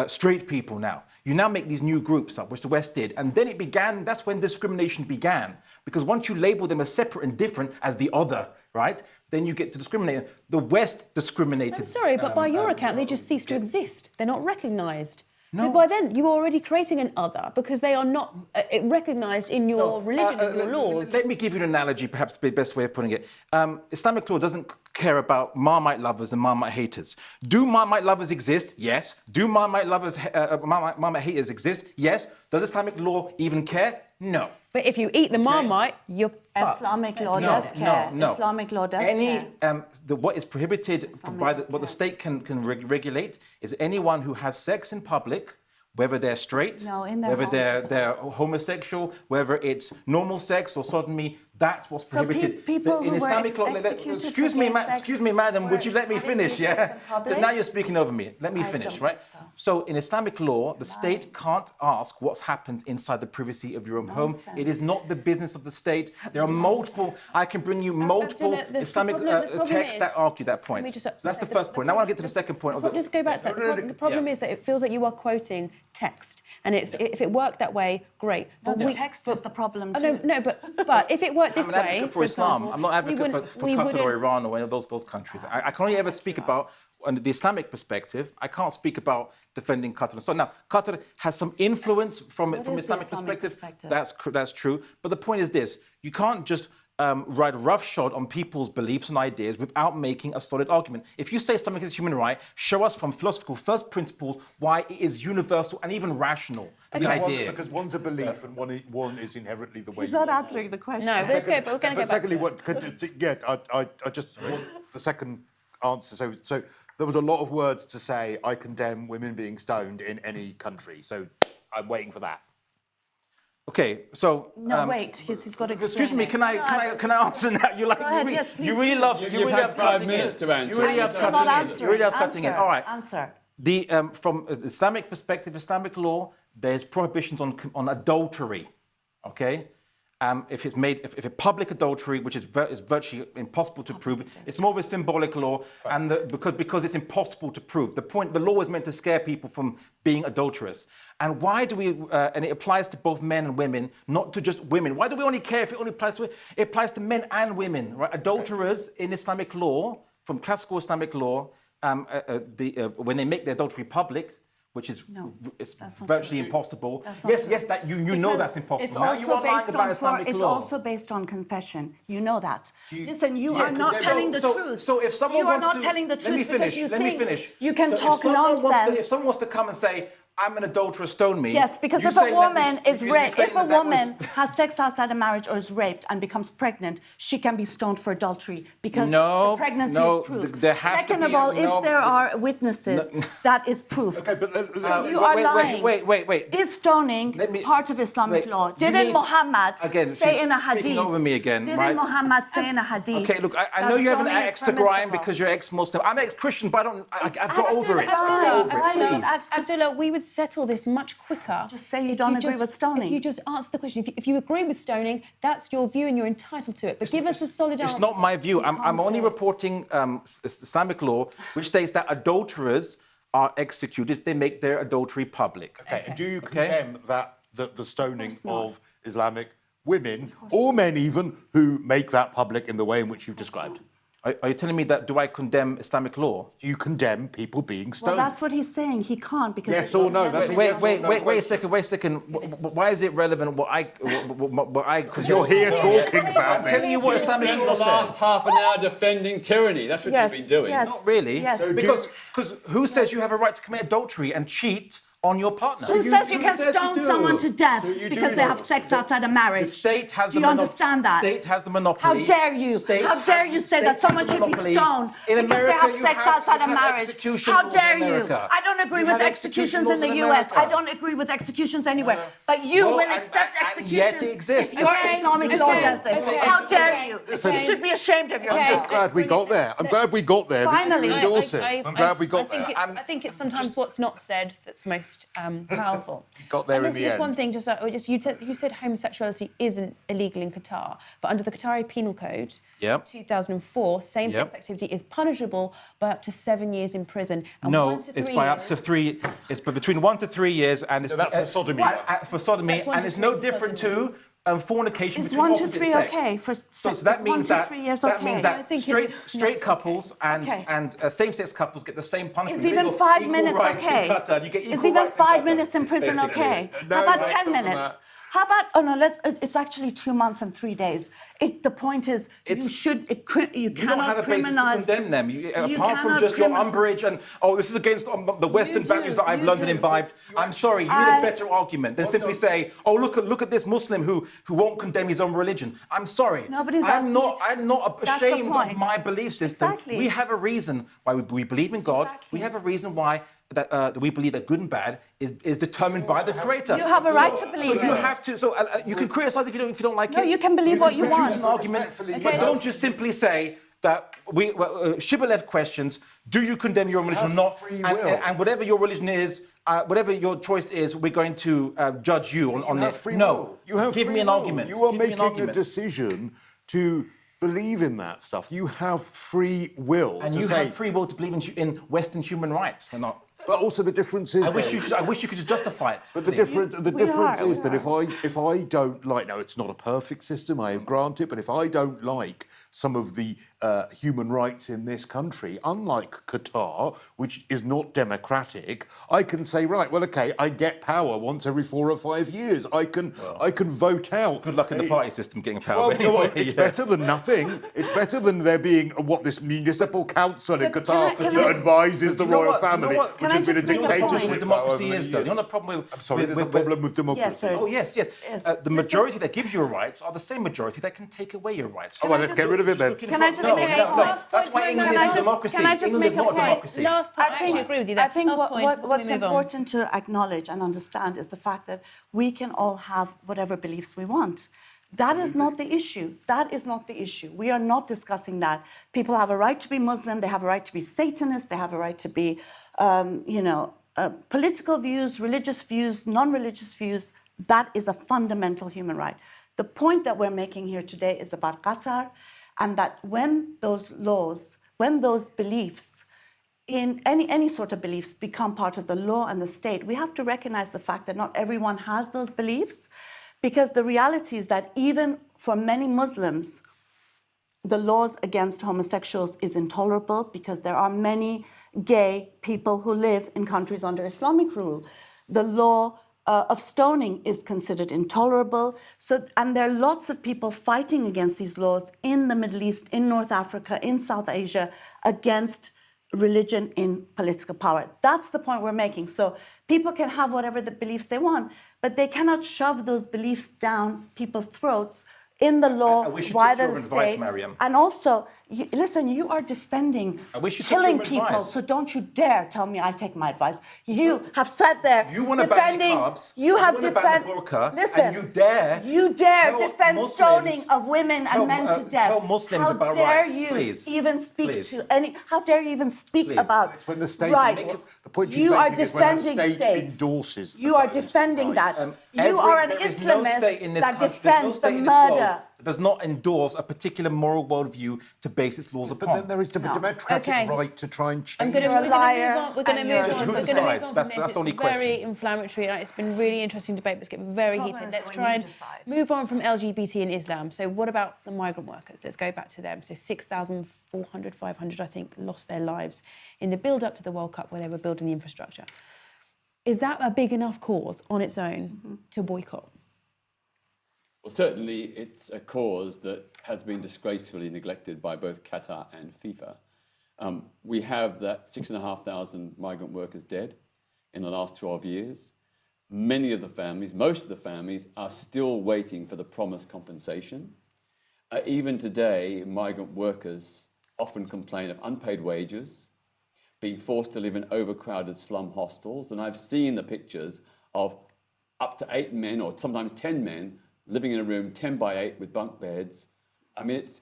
straight people now, you now make these new groups up, which the West did. And then that's when discrimination began. Because once you label them as separate and different, as the other, right, then you get to discriminate. The West discriminated. I'm sorry, but by your account, they just cease to exist. They're not recognised. So by then, you are already creating an other because they are not recognised in your religion and your laws. Let me give you an analogy, perhaps the best way of putting it. Islamic law doesn't care about Marmite lovers and Marmite haters. Do Marmite lovers exist? Yes. Do Marmite Marmite haters exist? Yes. Does Islamic law even care? No. But if you eat the Marmite, you're fucked. Islamic law does care. No. Islamic law does care. What is prohibited by what the state can regulate is anyone who has sex in public, whether they're straight, whether they're homosexual, whether it's normal sex or sodomy. That's what's prohibited. People in who Islamic law. Excuse me, madam. Would you let me finish? Yeah. But now you're speaking over me. Let me finish, right? So in Islamic law, the state can't ask what's happened inside the privacy of your own home. It is not the business of the state. There are multiple. I can bring you multiple Islamic texts that argue that point. So that's the first point. Now I want to get to the second point. Just go back to that. The problem is that it feels like you are quoting text, and if it worked that way, great. But the text is the problem too. No, but if it worked it this I'm an way. advocate for Islam. example, I'm not an we advocate wouldn't- for we Qatar or wouldn't- Iran or any of those countries. I can only ever speak about, under the Islamic perspective, I can't speak about defending Qatar. So now, Qatar has some influence from What is the Islamic Islamic perspective. perspective? That's true. But the point is this: you can't just ride roughshod on people's beliefs and ideas without making a solid argument. If you say something is human right, show us from philosophical first principles why it is universal and even rational. The idea. Because one's a belief and one is inherently the way. He's not answering the question. No, let's go. But we're going to go But back. secondly, to it. I just want the second answer. So there was a lot of words to say. I condemn women being stoned in any country. So I'm waiting for that. Okay, so No, wait. He's got to explain. excuse me, it. can I answer now? You like Go ahead, you, yes, please. you really love You've you really had love 5 cutting minutes in. to answer. You really I have just cutting not in. answering. You really have cutting in. Answer, All right. answer. The from the Islamic perspective, Islamic law, there's prohibitions on adultery. Okay. If it's made, if a public adultery, which is virtually impossible to prove, it's more of a symbolic law, and because it's impossible to prove. The law is meant to scare people from being adulterous. And why do we? And it applies to both men and women, not to just women. Why do we only care if it only applies to? It applies to men and women, right? Adulterers in Islamic law, from classical Islamic law, when they make their adultery public, which is it's that's not virtually true. impossible. That's not Yes, true. yes, that you know that's impossible. It's Now also you are lying based about on Islamic it's law. also based on confession. You know that. Listen, you Yeah, are not so- telling the so- truth. So if someone you are wants not to, telling the truth let me finish. because you Let me think finish. you can So if talk someone wants to- nonsense. if someone wants to come and say, "I'm an adulterer, stone me." Yes, because you if a saying that woman we- is you're raped, saying if a that woman was- has sex outside of marriage or is raped and becomes pregnant, she can be stoned for adultery because No, the pregnancy no, is proof. there has to Second be of all, no- if there are witnesses, that is proof. Okay, but You are lying. Wait. Is stoning Let me- part of Islamic wait, law? you Didn't need- Muhammad Again, say she's in a speaking hadith? over me again, Didn't right? Muhammad say in a hadith? Okay, look, I that know you have an stoning is axe to grind permissible? because you're ex-Muslim. I'm ex-Christian, but I've got over it. Abdullah, Get over it, Abdullah, please. Abdullah, we would settle this much quicker. Just say you if don't agree with stoning. If you just answer the question, if you agree with stoning, that's your view and you're entitled to it. But give us a solid answer. It's not my view. I'm can't only say. reporting Islamic law, which states that adulterers are executed if they make their adultery public. Okay. Do you condemn the stoning of Islamic women or men even who make that public in the way in which you've described? Are you telling me that, do I condemn Islamic law? Do you condemn people being Well, stoned? that's what he's saying. He can't because Yes it's or no? never That's been a Wait, yes or wait, no wait, wait a question. second. Why is it relevant what I... Because you're here talking about this. telling you what You Islamic spent the law last says. half an hour defending tyranny. That's what Yes, you've been doing. yes. Not really. Yes. So Because who says you have a right to commit adultery and cheat on your partner? Who says you Who can says stone do? someone to death So you because do they know have this. sex outside of marriage? The state has Do the you understand that? State has the monopoly. How dare you? States How dare you say that states someone have the should be monopoly. stoned In because America, they have you sex outside of you have marriage? execution How laws in dare you? America. I don't agree You with have execution executions in laws the in US. America. I don't agree with executions anywhere. But you Well, will and- accept and executions yet it exists. if your Islamic law does it. okay, How dare okay, you? okay. You should be ashamed of I'm yourself. just glad we got there. I'm glad we got there. Finally. You endorse it. I'm glad we got there. I think it's sometimes what's not said that's most powerful. Got there And in also the just end. one thing, you said homosexuality isn't illegal in Qatar, but under the Qatari Penal Code, Yep. 2004, same-sex Yep. activity is punishable by up to 7 years in prison. And No, 1 to 3 it's by up to years- 3. It's between 1 to 3 years, and it's that's for sodomy. For sodomy, That's 1 and to it's 3 no for different sodomy. to fornication Is between 1 to opposite 3 sex. okay for So sex? that Is means 1 to that 3 years that means okay? I that think straight it's straight not couples Okay. and same-sex couples get the same punishment. Is even Equal- 5 equal minutes rights in okay? Qatar. You get equal Is even rights in 5 Qatar, minutes in prison basically. okay? No, How about no, 10 not minutes? that. How about, it's actually 2 months and 3 days. The point is, you cannot You don't have a basis to criminalize. condemn them. Apart from cannot just your criminal- umbrage and, this is against the Western do, values that I've you learned and do. imbibed. I'm sorry, you need a better argument than simply say, look at this Muslim who won't condemn his own religion. I'm sorry. Nobody's I'm asking not you to- I'm not That's the ashamed of point. my belief system. Exactly. We have a reason why we believe in God. Exactly. We have a reason why that we believe that good and bad is determined by the Creator. You have a right to So believe you it. have to. So you can criticize if you don't like No, it. you can believe what you produce want. an argument, Respectfully, but you don't have- just simply say that Shibboleth questions, do you condemn your religion or have not? free And, will. and whatever your religion is, whatever your choice is, we're going to judge you on You have it. free No, will. You have give free me an will. argument. You are Give me an making a argument. decision to believe in that stuff. You have free will And to you say, have free will to believe in Western human rights or not. But also the difference is... I wish you could just justify it. But the difference is that are. if I don't like... Now, it's not a perfect system, I grant it, but if I don't like some of the human rights in this country, unlike Qatar, which is not democratic, I can say, right, well, OK, I get power once every 4 or 5 years. I can vote out... Good luck in the party system getting power. Well, anyway, it's better than nothing. It's better than there being this municipal council in Qatar can that I- advises the Do you know royal what? Do you know family, what? which Can I has been a just make a point? dictatorship with for democracy however is, many though. You years. know the problem with... I'm sorry, there's a problem with democracy. Yes, there is. Oh, yes. Yes. The majority that gives you rights are the same majority that can take away your rights. Oh, well, let's get rid of it then. Can I just No, make a no, point? no. Last That's point, why no, England no, is no. a democracy. Can I just England make is a not a point? democracy. Last point, I actually agree with you there. I think Last point before what's we move on. important to acknowledge and understand is the fact that we can all have whatever beliefs we want. That is not the issue. That is not the issue. We are not discussing that. People have a right to be Muslim. They have a right to be Satanist. They have a right to be, political views, religious views, non-religious views. That is a fundamental human right. The point that we're making here today is about Qatar, and that when those laws, when those beliefs, in any sort of beliefs become part of the law and the state, we have to recognize the fact that not everyone has those beliefs, because the reality is that even for many Muslims, the laws against homosexuals is intolerable because there are many gay people who live in countries under Islamic rule. The law of stoning is considered intolerable. And there are lots of people fighting against these laws in the Middle East, in North Africa, in South Asia, against religion in political power. That's the point we're making. So people can have whatever the beliefs they want, but they cannot shove those beliefs down people's throats in the law I wish you via took your the advice, state. Maryam. And also, listen, you are defending I wish you took killing your people, advice. so don't you dare tell me I take my advice. You have sat there You want to ban defending. niqabs, You have want to ban the defended. burqa, Listen, and you dare defend Muslims- stoning of women tell- and men to death. tell Muslims how about dare rights, you please. even speak Please. to any? How dare you even speak Please. about It's when the state... rights? The point she's You are making is when the defending state states. endorses You are those defending rights. that. You are an There is no Islamist state in this that country, there's no defends the state in this world murder. that does not endorse a particular moral worldview to base its laws But upon. then there is the democratic Okay. right to try and change... I'm gonna, You're we're a going to liar move on. We're going to and move you're on. just who We're going to move decides? on That's from the this. only It's very question. inflammatory. It's been really interesting debate, but it's getting very Problem heated. is Let's when try you and decide. move on from LGBT and Islam. So what about the migrant workers? Let's go back to them. So 6,400, 500, I think, lost their lives in the build-up to the World Cup where they were building the infrastructure. Is that a big enough cause on its own to boycott? Well, certainly it's a cause that has been disgracefully neglected by both Qatar and FIFA. We have that 6,500 migrant workers dead in the last 12 years. Many of the families, most of the families, are still waiting for the promised compensation. Even today, migrant workers often complain of unpaid wages, being forced to live in overcrowded slum hostels. And I've seen the pictures of up to 8 men or sometimes 10 men living in a room 10 by 8 with bunk beds. I mean, it's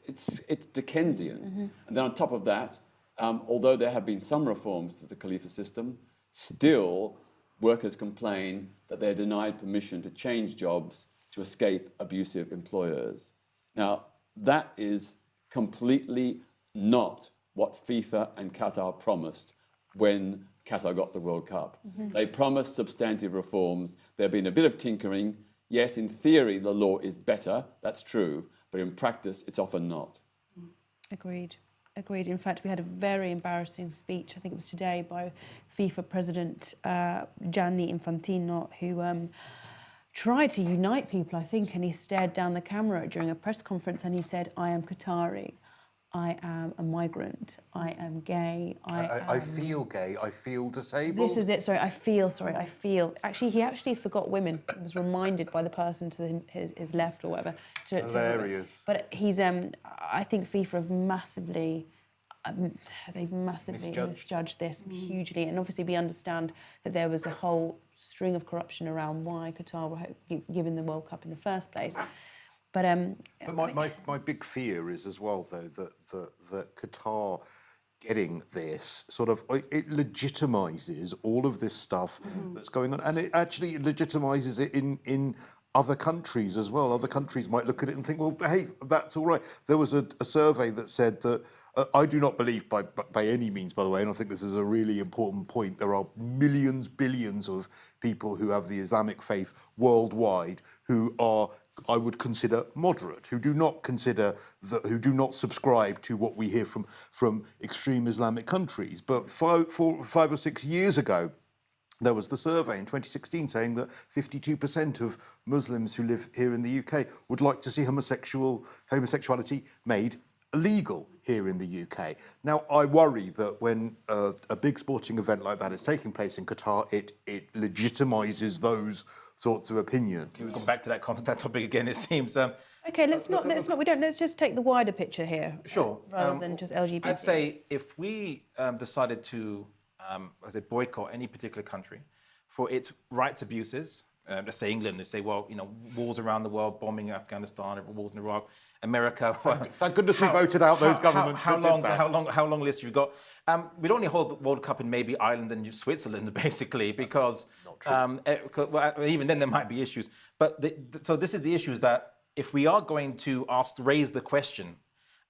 Dickensian. Mm-hmm. And then on top of that, although there have been some reforms to the Khalifa system, still workers complain that they're denied permission to change jobs to escape abusive employers. Now, that is completely not what FIFA and Qatar promised when Qatar got the World Cup. Mm-hmm. They promised substantive reforms. There have been a bit of tinkering. Yes, in theory, the law is better. That's true. But in practice, it's often not. Agreed. Agreed. In fact, we had a very embarrassing speech, I think it was today, by FIFA President Gianni Infantino, who tried to unite people, I think, and he stared down the camera during a press conference and he said, I am Qatari, I am a migrant, I am gay, I feel gay, I feel disabled. This is it, sorry, I feel. Actually, he actually forgot women. He was reminded by the person to his left or whatever. Hilarious. But he's, I think FIFA have massively, they've massively misjudged this hugely. And obviously we understand that there was a whole string of corruption around why Qatar were given the World Cup in the first place. But my big fear is as well, though, that Qatar getting this sort of, it legitimises all of this stuff that's going on, and it actually legitimises it in other countries as well. Other countries might look at it and think, well, hey, that's all right. There was a survey that said that I do not believe by any means, by the way, and I think this is a really important point, there are millions, billions of people who have the Islamic faith worldwide who are, I would consider, moderate, who do not subscribe to what we hear from extreme Islamic countries. But 5 or 6 years ago, there was the survey in 2016 saying that 52% of Muslims who live here in the UK would like to see homosexuality made illegal here in the UK. Now, I worry that when a big sporting event like that is taking place in Qatar, it legitimises those sorts of opinions. Can we come back to that topic again? It seems. Okay, let's just take the wider picture here. Sure. Rather than just LGBT. I'd say if we decided to boycott any particular country for its rights abuses, let's say England, let's say, well, wars around the world, bombing Afghanistan, wars in Iraq, America. Thank goodness we voted out those governments that did that. How long list you got? We'd only hold the World Cup in maybe Ireland and Switzerland, basically, because even then there might be issues. But so this is the issue, is that if we are going to raise the question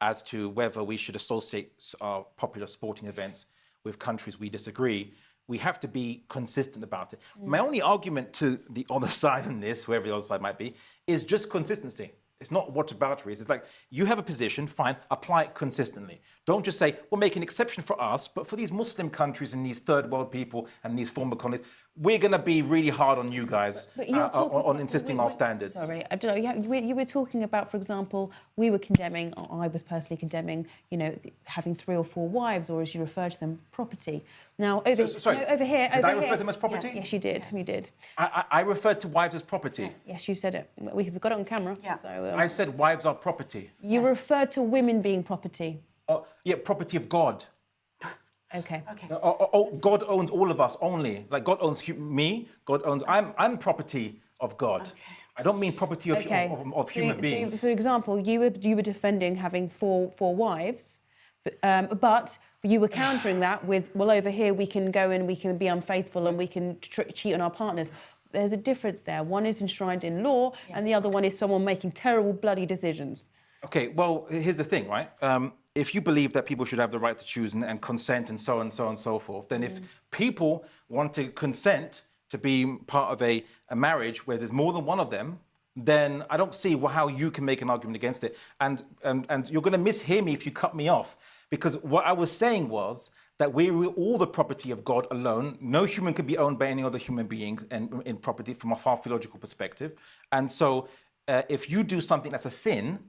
as to whether we should associate our popular sporting events with countries we disagree, we have to be consistent about it. My only argument to the other side on this, whoever the other side might be, is just consistency. It's not whataboutery. It's like, you have a position, fine, apply it consistently. Don't just say, we'll make an exception for us, but for these Muslim countries and these third world people and these former colonies, we're going to be really hard on you guys on insisting our standards. Sorry, Abdullah, you were talking about, for example, we were condemning, or I was personally condemning, having 3 or 4 wives, or as you refer to them, property. Now, over here... Did I refer to them as property? Yes, you did. Yes. You did. I referred to wives as property. Yes, you said it. We've got it on camera. Yeah. So, I said wives are property. You referred to women being property. Property of God. Okay. God owns all of us only. Like, God owns me. God owns. I'm property of God. Okay. I don't mean property of human beings. So, for example, you were defending having four wives, but you were countering that with, well, over here we can go and we can be unfaithful and we can cheat on our partners. There's a difference there. One is enshrined in law, and the other one is someone making terrible, bloody decisions. Okay, well, here's the thing, right? If you believe that people should have the right to choose and consent and so on and so forth, then if people want to consent to be part of a marriage where there's more than one of them, then I don't see how you can make an argument against it. And you're going to mishear me if you cut me off, because what I was saying was that we're all the property of God alone. No human could be owned by any other human being in property from a far theological perspective. And so if you do something that's a sin,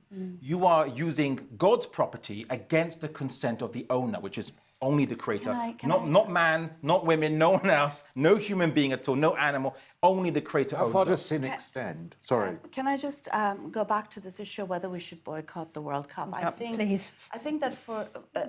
you are using God's property against the consent of the owner, which is only the creator. Not man, not women, no one else, no human being at all, no animal, only the creator owns. How far does sin extend? Sorry. Can I just go back to this issue of whether we should boycott the World Cup? Please. I think that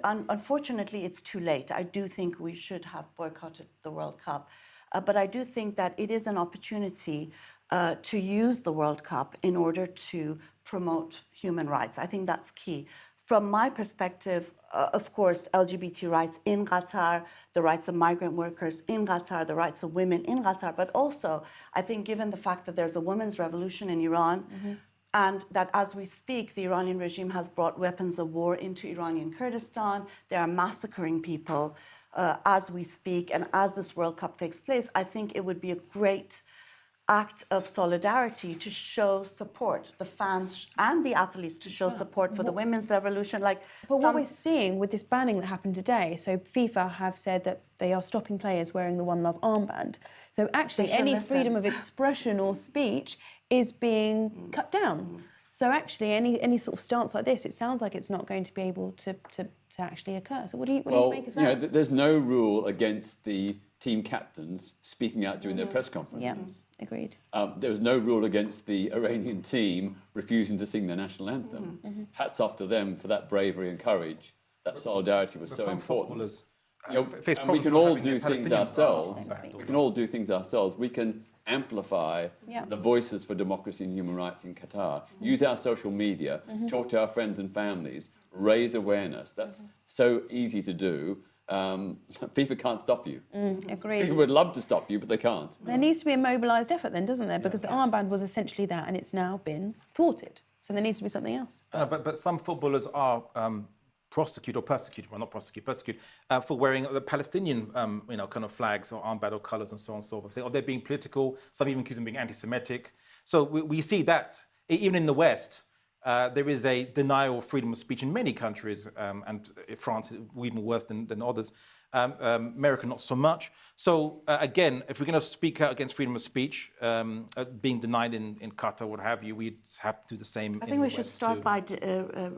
unfortunately, it's too late. I do think we should have boycotted the World Cup. But I do think that it is an opportunity to use the World Cup in order to promote human rights. I think that's key. From my perspective, of course, LGBT rights in Qatar, the rights of migrant workers in Qatar, the rights of women in Qatar, but also, I think given the fact that there's a women's revolution in Iran, and that as we speak, the Iranian regime has brought weapons of war into Iranian Kurdistan, they are massacring people as we speak, and as this World Cup takes place, I think it would be a great act of solidarity to show support, the fans and the athletes to show support for the women's revolution. What we're seeing with this banning that happened today, so FIFA have said that they are stopping players wearing the One Love armband. So actually any freedom of expression or speech is being cut down. So actually any sort of stance like this, it sounds like it's not going to be able to actually occur. So what do you make of that? There's no rule against the team captains speaking out during their press conferences. Yeah, agreed. There was no rule against the Iranian team refusing to sing their national anthem. Hats off to them for that bravery and courage. That solidarity was so important. And we can all do things ourselves. We can all do things ourselves. We can amplify the voices for democracy and human rights in Qatar. Use our social media, talk to our friends and families, raise awareness. That's so easy to do. FIFA can't stop you. Agreed. FIFA would love to stop you, but they can't. There needs to be a mobilised effort then, doesn't there? Because the armband was essentially that, and it's now been thwarted. So there needs to be something else. But some footballers are prosecute or persecute, well, not prosecute, persecute, for wearing the Palestinian, kind of flags or armband or colours and so on and so forth. Say, they're being political. Some even accuse them of being anti-Semitic. So we see that even in the West, there is a denial of freedom of speech in many countries, and France is even worse than others. America, not so much. So again, if we're going to speak out against freedom of speech, being denied in Qatar, what have you, we'd have to do the same. I think we should start by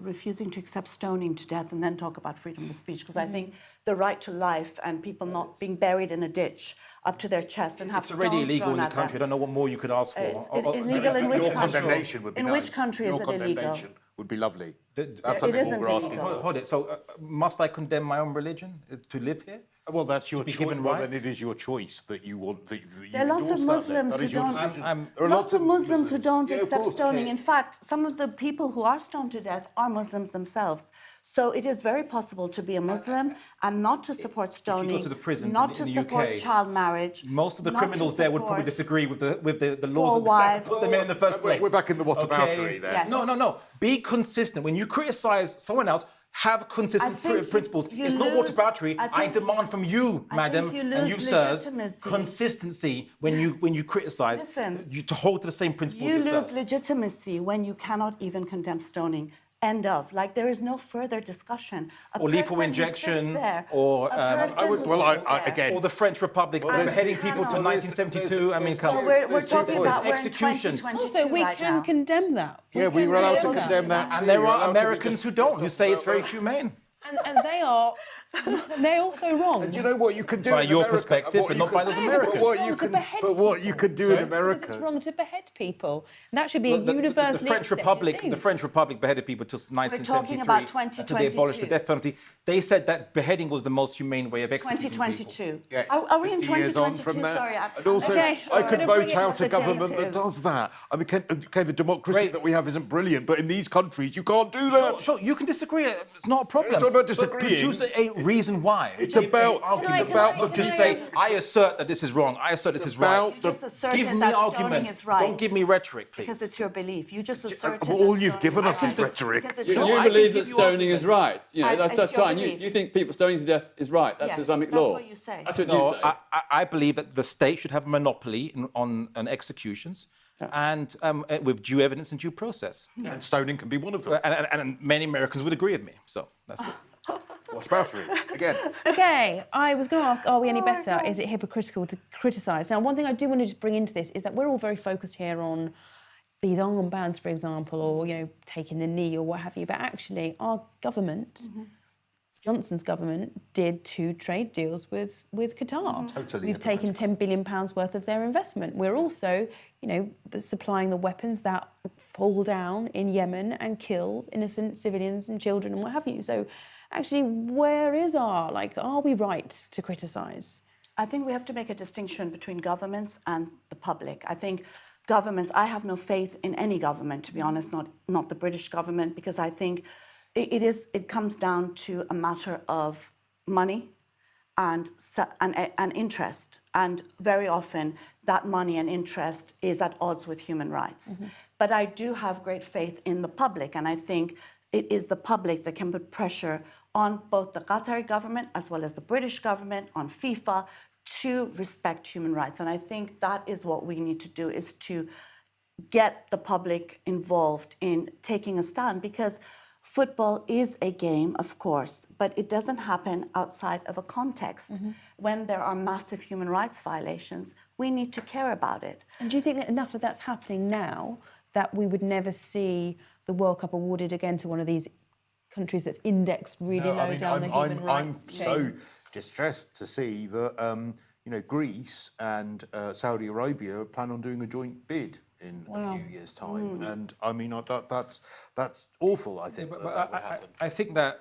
refusing to accept stoning to death and then talk about freedom of speech, because I think the right to life and people not being buried in a ditch up to their chest and have it's already illegal in the country. I don't know what more you could ask for. It's illegal in which Your country? condemnation would be In nice. which country is Your it illegal? condemnation would be lovely. That's It something isn't we're asking illegal. for. Hold it. So must I condemn my own religion to live here? Well, that's your be choice. given Well, then rights? it is your choice that you want. That you There are lots of endorse that, then. Muslims That who is your don't. decision. There are Lots of Muslims who don't Yeah, of accept course. stoning. Yeah. In fact, some of the people who are stoned to death are Muslims themselves. So it is very possible to be a Muslim and not to support stoning, to the prisons not in to the support UK, child marriage. Most of the not to criminals there would probably support- disagree with the laws For that wives. put them in the first place. We're back in the whataboutery there. Yes. No. Be consistent. When you criticise someone else, have consistent I think principles. you It's not lose- whataboutery. I I think- demand from you, I madam, think you and you, lose sirs, legitimacy. consistency when you criticise. Listen, You to hold to the same principles You yourself. lose legitimacy when you cannot even condemn stoning. End of. Like, there is no further discussion. Or lethal injection, or, again, Or the French Republic Well, there's- beheading people till Well, there's- 1972. I mean, there's- come on. We're There's two talking points. about we're in Executions. 2022 Also, we right can now. condemn that. Yeah, we can were allowed to condemn condemn that. And too. there You're are allowed to be Americans who don't, who say it's very humane. And they are, they're also wrong. And do you know what you can do By in your America? perspective, What but you not can- by those No, Americans. because What it's you wrong to can, behead but what you could do in Sorry? America. Because it's wrong to behead people. And that should be a The universally French accepted Republic, thing. the French Republic beheaded people till 1973 about until they abolished the 2022. death penalty. They said that beheading was the most humane way of executing people. 2022. Yeah, Are we in 50 years on 2022? from that. Sorry. And also, Okay, I I'm could gonna vote bring it out back a to government that dative. does that. I mean, the democracy Great. that we have isn't brilliant, but in these countries, you can't do that. Sure, you can disagree. It's not a problem. It's not about But disagreeing. produce a reason why. It's Give about- an argument. it's about the- Not just say, I assert that this is wrong. I assert this is right. about You just asserted Give me that stoning arguments. is right. Don't give me rhetoric, please. Because it's your belief. You just asserted all that you've stoning given is us is right. rhetoric. Because it's You, your No, I can believe give that you stoning is right. arguments. You know, It's that's your fine. belief. You think people stoning to death is right. That's Yes, Islamic that's law. what you say. That's what No, you say. I believe that the state should have a monopoly on executions and with due evidence and due process. And stoning can be one of them. And many Americans would agree with me. So that's it. Whataboutery. Again, Okay, I was going to ask, are we any better? Is it hypocritical to criticise? Now, one thing I do want to just bring into this is that we're all very focused here on these armbands, for example, or, taking the knee or what have you. But actually, our government, Johnson's government, did 2 trade deals with Qatar. Totally We've taken £10 billion worth of their investment. We're also, supplying the weapons that fall down in Yemen and kill innocent civilians and children and what have you. So actually, where is are we right to criticise? I think we have to make a distinction between governments and the public. I think governments, I have no faith in any government, to be honest, not the British government, because I think it comes down to a matter of money and interest. And very often that money and interest is at odds with human rights. But I do have great faith in the public, and I think it is the public that can put pressure on both the Qatari government as well as the British government, on FIFA, to respect human rights. And I think that is what we need to do, is to get the public involved in taking a stand, because football is a game, of course, but it doesn't happen outside of a context. When there are massive human rights violations, we need to care about it. And do you think that enough of that's happening now that we would never see the World Cup awarded again to one of these countries that's indexed really low down the human I'm rights so chain? distressed to see that Greece and Saudi Arabia plan on doing a joint bid in a few years' time, and I mean that's awful. I think that will happen. I think that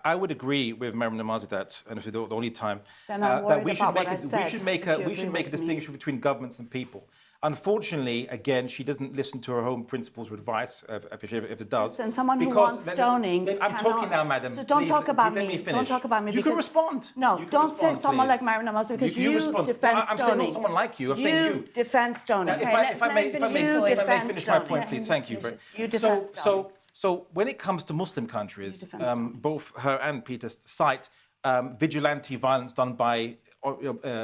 I would agree with Maryam Namazie that, and if it's the only time, Then I'm that we worried should about make what I we said, should make if a you we should agree make a with me. distinction between governments and people. Unfortunately, again, she doesn't listen to her own principles or advice, if it does. Listen, someone who because wants stoning I'm talking cannot- now, madam. So don't Please, talk about let me. me finish. Don't talk about me. You can because- respond. No, You can don't say respond, someone please. like Maryam Namazie, because you respond. defend I'm stoning. saying not someone like you. I'm saying you. defend stoning. If I may finish my stoning. point, please. Thank you. You defend So So when it comes to Muslim countries, both her and Peter cite vigilante violence done by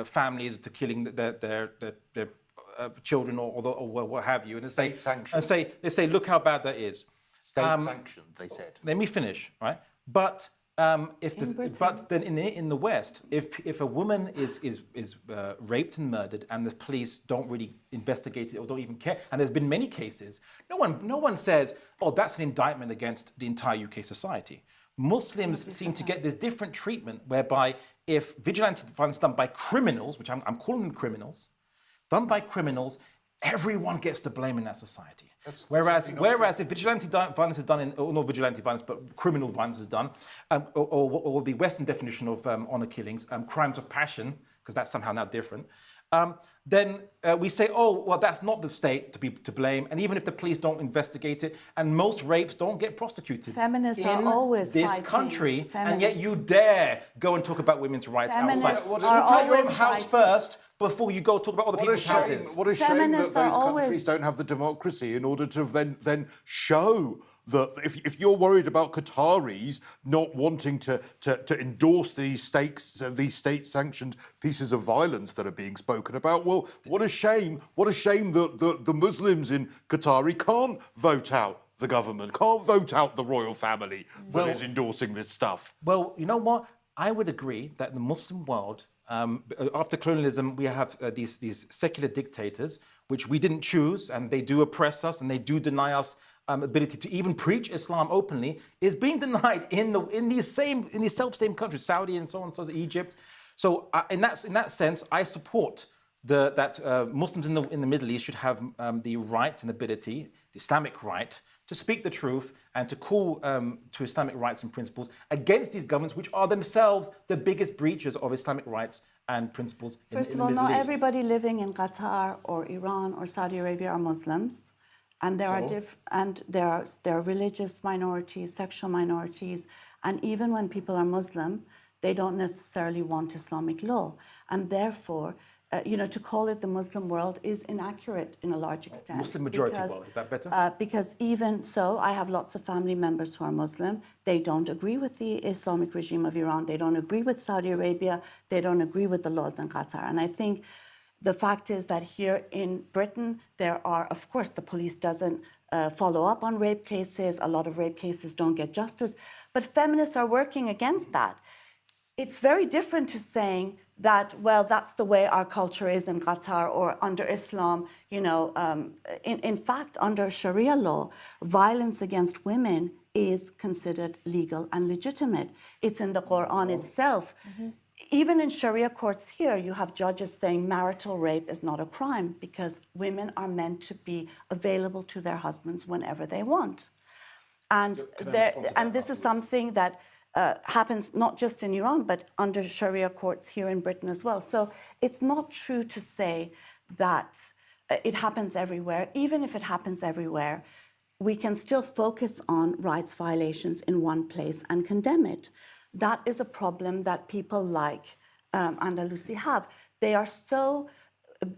families to killing their children or what have you, and they say, look how bad that is. State sanctioned, they said. Let me finish, right? But then in the West, if a woman is raped and murdered and the police don't really investigate it or don't even care, and there's been many cases, no one says, oh, that's an indictment against the entire UK society. Muslims seem to get this different treatment whereby if vigilante violence done by criminals, which I'm calling them criminals, done by criminals, everyone gets to blame in that society. Whereas if vigilante violence is done not vigilante violence, but criminal violence is done, or the Western definition of honour killings, crimes of passion, because that's somehow now different, then we say, oh, well, that's not the state to blame, and even if the police don't investigate it, and most rapes don't get prosecuted Feminists are always this fighting. country, and yet you dare go and talk about women's rights outside. Feminists Sort out your own always house fighting. first before you go talk about other people's houses. What a shame that Feminists are those countries always- don't have the democracy in order to then show that if you're worried about Qataris not wanting to endorse these state-sanctioned pieces of violence that are being spoken about, well, what a shame that the Muslims in Qatari can't vote out the government, can't vote out the royal family that is endorsing this stuff. Well, you know what? I would agree that in the Muslim world, after colonialism, we have these secular dictators, which we didn't choose, and they do oppress us, and they do deny us ability to even preach Islam openly, is being denied in these self-same countries, Saudi and so on, so Egypt. So in that sense, I support that Muslims in the Middle East should have the right and ability, the Islamic right, to speak the truth and to call to Islamic rights and principles against these governments, which are themselves the biggest breaches of Islamic rights and principles in the Middle East. First of all, not everybody living in Qatar or Iran or Saudi Arabia are Muslims, and there are religious minorities, sexual minorities, and even when people are Muslim, they don't necessarily want Islamic law, and therefore, to call it the Muslim world is inaccurate in a large extent. Muslim majority world, is that better? Because even so, I have lots of family members who are Muslim. They don't agree with the Islamic regime of Iran. They don't agree with Saudi Arabia. They don't agree with the laws in Qatar. And I think the fact is that here in Britain, there are, of course, the police doesn't follow up on rape cases. A lot of rape cases don't get justice. But feminists are working against that. It's very different to saying that, well, that's the way our culture is in Qatar or under Islam. In fact, under Sharia law, violence against women is considered legal and legitimate. It's in the Quran itself. Mm-hmm. Even in Sharia courts here, you have judges saying marital rape is not a crime because women are meant to be available to their husbands whenever they want. And this is something that happens not just in Iran, but under Sharia courts here in Britain as well. So it's not true to say that it happens everywhere. Even if it happens everywhere, we can still focus on rights violations in one place and condemn it. That is a problem that people like Andalusi have. They are so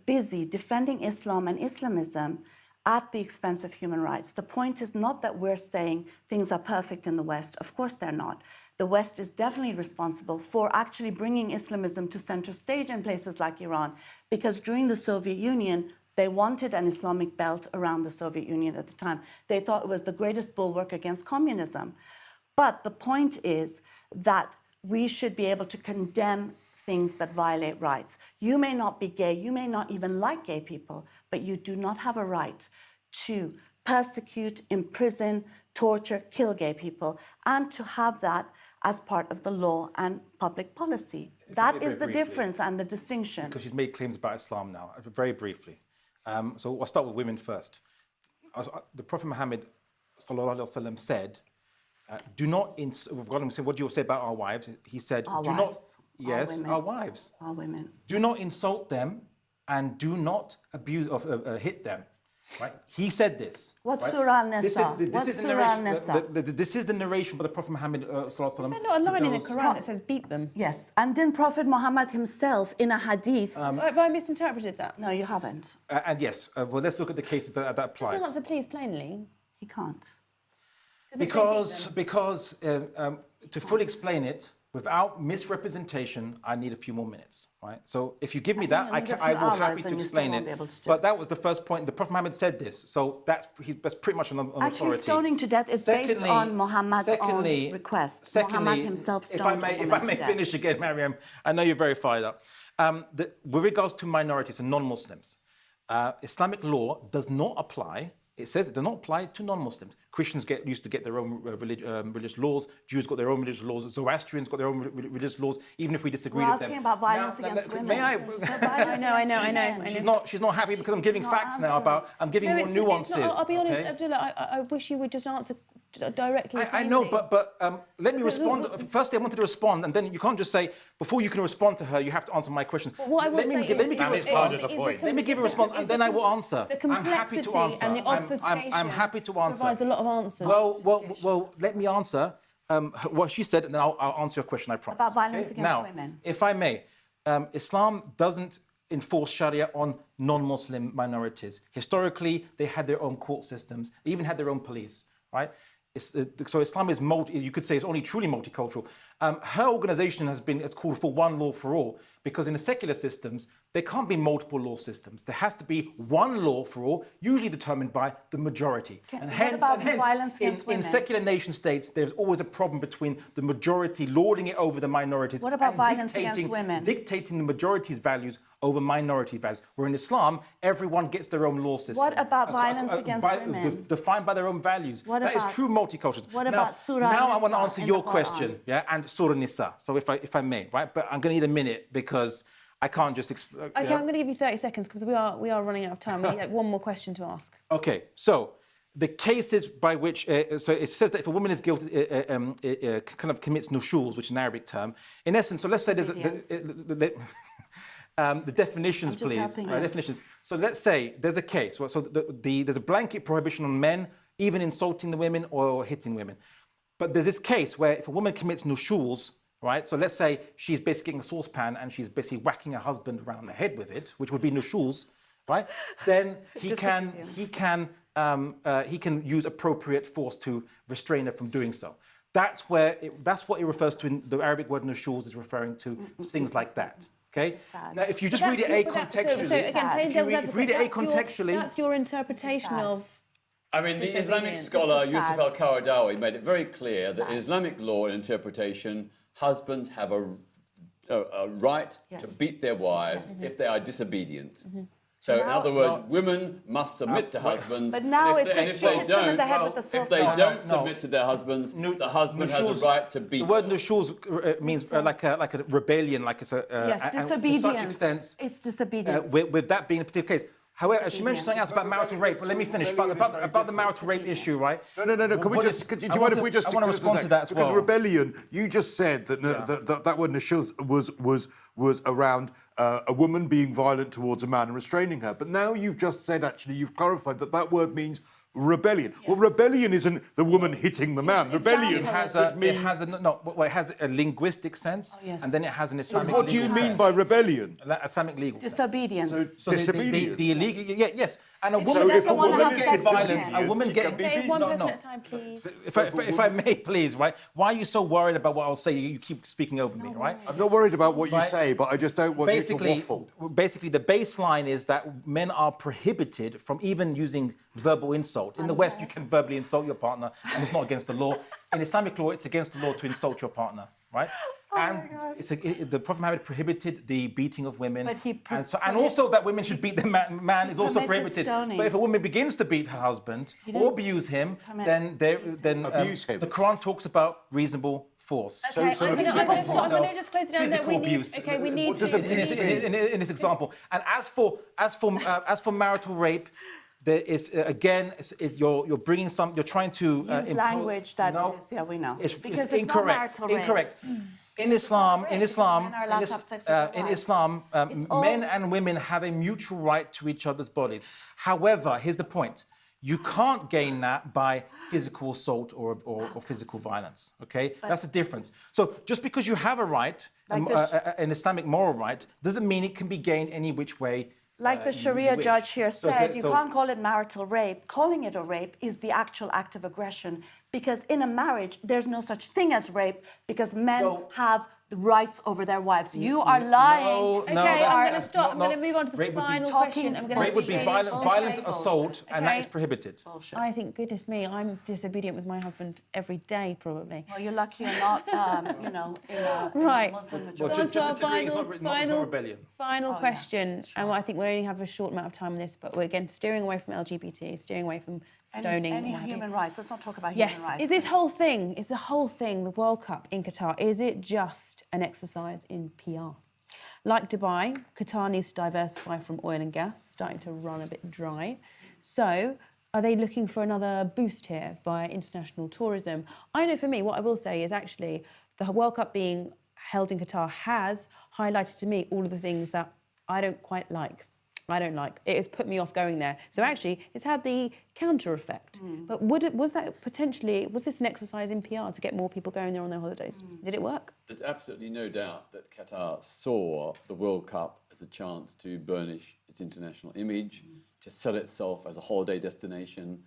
busy defending Islam and Islamism at the expense of human rights. The point is not that we're saying things are perfect in the West. Of course they're not. The West is definitely responsible for actually bringing Islamism to center stage in places like Iran, because during the Soviet Union, they wanted an Islamic belt around the Soviet Union at the time. They thought it was the greatest bulwark against communism. But the point is that we should be able to condemn things that violate rights. You may not be gay, you may not even like gay people, but you do not have a right to persecute, imprison, torture, kill gay people, and to have that as part of the law and public policy. That is the difference and the distinction. Because she's made claims about Islam now, very briefly. So I'll start with women first. The Prophet Muhammad ﷺ said, do not, what do you say about our wives? He said, our do wives. not, yes, our, women. our wives. Our women. Do not insult them and do not abuse hit them. Right? He said this. What's right? Surah Al-Nisa? This is the narration by the Prophet Muhammad Is there not a line in the Quran that says beat them? Yes, and didn't Prophet Muhammad himself in a hadith... Have I misinterpreted that? No, you haven't. And yes, well, let's look at the cases that apply. Does he not say please plainly? He can't. Because to fully explain it, without misrepresentation, I need a few more minutes, right? So if you give me that, I will happy to explain it. But that was the first point. The Prophet Muhammad said this, so that's pretty much an authority. Actually, stoning to death is based on Muhammad's own request. Muhammad himself stoned if I may finish again, Maryam, I know you're very fired up. With regards to minorities and non-Muslims, Islamic law does not apply. It says it does not apply to non-Muslims. Christians used to get their own religious laws. Jews got their own religious laws. Zoroastrians got their own religious laws, even if we disagree with them. We're asking about violence against women. May I? I know. She's not happy because I'm giving facts now about. I'm giving more nuances. I'll be honest, Abdullah. I wish you would just answer directly. I know, but let me respond. Firstly, I wanted to respond, and then you can't just say before you can respond to her, you have to answer my question. Let me give a response. Let me give a response, and then I will answer. I'm happy to answer. And the I'm happy to answer. Provides a lot of answers. Well, let me answer what she said, and then I'll answer your question, I promise. About violence against women. Now, if I may, Islam doesn't enforce Sharia on non-Muslim minorities. Historically, they had their own court systems. They even had their own police, right? So Islam is you could say it's only truly multicultural. Her organization it's called for one law for all, because in the secular systems, there can't be multiple law systems. There has to be one law for all, usually determined by the majority. And hence in secular nation states, there's always a problem between the majority lording it over the minorities. What about violence against women? Dictating the majority's values over minority values. Where in Islam, everyone gets their own law system. What about violence against women? Defined by their own values. That is true multiculturalism. What about Surah Now I Nisa want to answer in your the Quran? question, and Surah Nisa. So if I may, right? But I'm going to need a minute because I can't just... Okay, I'm going to give you 30 seconds because we are running out of time. We need one more question to ask. Okay, so the cases by which... so it says that if a woman is guilty, kind of commits nushuls, which is an Arabic term, in essence, so let's say there's the definitions, please. Definitions. So let's say there's a case. So there's a blanket prohibition on men even insulting the women or hitting women. But there's this case where if a woman commits nushuls, right? So let's say she's basically getting a saucepan and she's basically whacking her husband around the head with it, which would be nushuls, right? Then he can use appropriate force to restrain her from doing so. That's what it refers to in the Arabic word nushuls is referring to things like that. Okay. Now, if you just read it acontextually, that's your interpretation of. I mean, the Islamic scholar Yusuf al-Qaradawi made it very clear that in Islamic law and interpretation, husbands have a right to beat their wives if they are disobedient. So, in other words, women must submit to husbands. But now if they don't submit to their husbands, the husband has a right to beat them. The word nushuls means like a rebellion, like it's a... yes, disobedience. To such extent, it's disobedience. With that being a particular case. However, she mentioned something else about marital rape. But let me finish. About the marital rape issue, right? No. Can we just? Do you mind if we just? I want to respond to that as well. Because rebellion, you just said that that word nashuz was around a woman being violent towards a man and restraining her. But now you've just said, actually, you've clarified that word means rebellion. Yes. Well, rebellion isn't the woman hitting the man. Rebellion it has a linguistic sense, and then it has an Islamic. What do you mean by rebellion? Islamic legal disobedience. So disobedience. The illegal, yes. And a woman, so if a woman gets violence, a woman gets. Okay, one person at a time, please. If I may, please, right? Why are you so worried about what I'll say? You keep speaking over me, right? I'm not worried about what you say, but I just don't want you to waffle. Basically, the baseline is that men are prohibited from even using verbal insult. In the West, you can verbally insult your partner, and it's not against the law. In Islamic law, it's against the law to insult your partner, right? The Prophet Muhammad prohibited the beating of women, and also that women should beat their man is also prohibited. Stoning. But if a woman begins to beat her husband or abuse him, then the Quran talks about reasonul force. Okay, I'm going to just close it down there. We need to. In this example, and as for marital rape. There is you're bringing some. You're trying to use language that we know. It's incorrect. Incorrect. In Islam, men and women have a mutual right to each other's bodies. However, here's the point: you can't gain that by physical assault or physical violence. Okay, that's the difference. So just because you have a right, an Islamic moral right, doesn't mean it can be gained any which way. Like the Sharia judge here said, you can't call it marital rape. Calling it a rape is the actual act of aggression because in a marriage, there's no such thing as rape because men No. have the rights over their wives. You are lying. Okay, that's- I'm going to that's stop. not- I'm going to move on to the rape would be final talking- question. I'm going Rape would be violent assault, and that Okay. is prohibited. Bullshit. I think, goodness me, I'm disobedient with my husband every day, probably. Well, you're lucky you're not, you know, in a Right. Muslim Well, majority. On to our disagree, it's not final rebellion. final Oh, yeah, question, and I think we only have a short amount of time on this, but we're again steering away from LGBT, steering away from stoning. Any and what have you. human rights. Let's not talk about Yes. human rights. Is the whole thing, the World Cup in Qatar, is it just an exercise in PR? Like Dubai, Qatar needs to diversify from oil and gas, starting to run a bit dry. So are they looking for another boost here via international tourism? I know for me, what I will say is actually the World Cup being held in Qatar has highlighted to me all of the things that I don't quite like. I don't like. It has put me off going there. So actually, it's had the counter effect. But was this an exercise in PR to get more people going there on their holidays? Did it work? There's absolutely no doubt that Qatar saw the World Cup as a chance to burnish its international image, to sell itself as a holiday destination,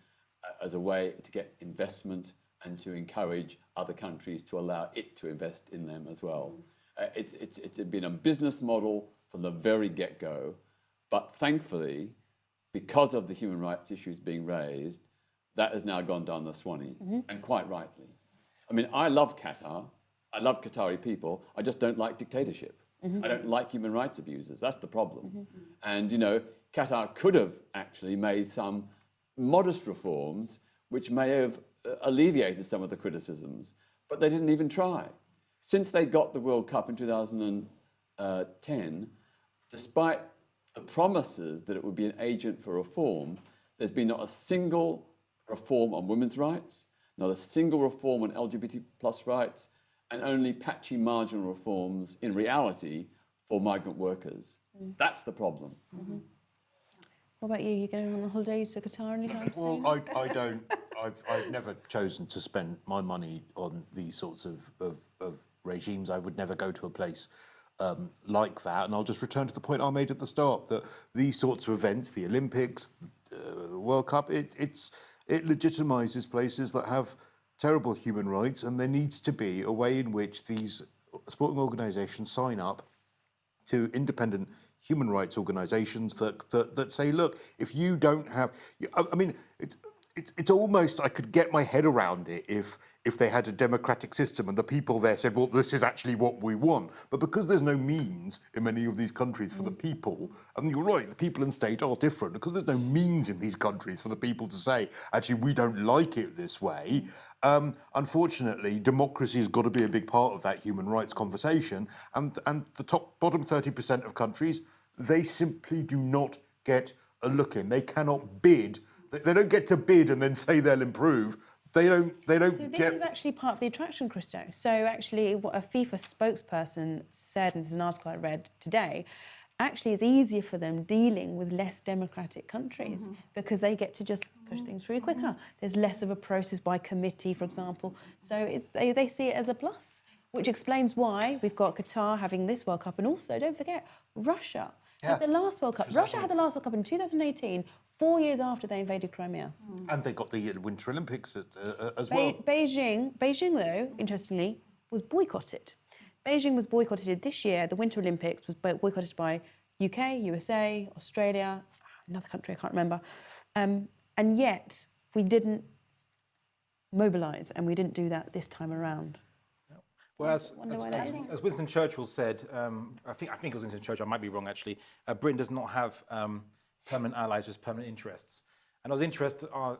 as a way to get investment and to encourage other countries to allow it to invest in them as well. It's been a business model from the very get-go, but thankfully, because of the human rights issues being raised, that has now gone down the Swanee, and quite rightly. I mean, I love Qatar. I love Qatari people. I just don't like dictatorship. I don't like human rights abusers. That's the problem. And, you know, Qatar could have actually made some modest reforms which may have alleviated some of the criticisms, but they didn't even try. Since they got the World Cup in 2010, despite the promises that it would be an agent for reform, there's been not a single reform on women's rights, not a single reform on LGBT plus rights, and only patchy marginal reforms in reality for migrant workers. That's the problem. What about you? You going on holidays to Qatar anytime soon? Well, I don't. I've never chosen to spend my money on these sorts of regimes. I would never go to a place like that. And I'll just return to the point I made at the start, that these sorts of events, the Olympics, the World Cup, it legitimises places that have terrible human rights, and there needs to be a way in which these sporting organisations sign up to independent human rights organisations that say, look, if you don't have, I mean, it's almost, I could get my head around it if they had a democratic system and the people there said, well, this is actually what we want. But because there's no means in many of these countries for the people, and you're right, the people in state are different, because there's no means in these countries for the people to say, actually, we don't like it this way. Unfortunately, democracy has got to be a big part of that human rights conversation. And the bottom 30% of countries, they simply do not get a look in. They cannot bid. They don't get to bid and then say they'll improve. They don't So this is actually part of the attraction, Cristo. So actually what a FIFA spokesperson said, and this is an article I read today, actually it's easier for them dealing with less democratic countries because they get to just push things through quicker. There's less of a process by committee, for example. So they see it as a plus, which explains why we've got Qatar having this World Cup, and also, don't forget, Russia had the last World Cup. Russia had the last World Cup in 2018, 4 years after they invaded Crimea. And they got the Winter Olympics as well. Beijing, though, interestingly, was boycotted. Beijing was boycotted this year. The Winter Olympics was boycotted by UK, USA, Australia, another country I can't remember. And yet we didn't mobilise, and we didn't do that this time around. Well, as Winston Churchill said, I think it was Winston Churchill, I might be wrong actually, Britain does not have permanent allies, just permanent interests. And those interests are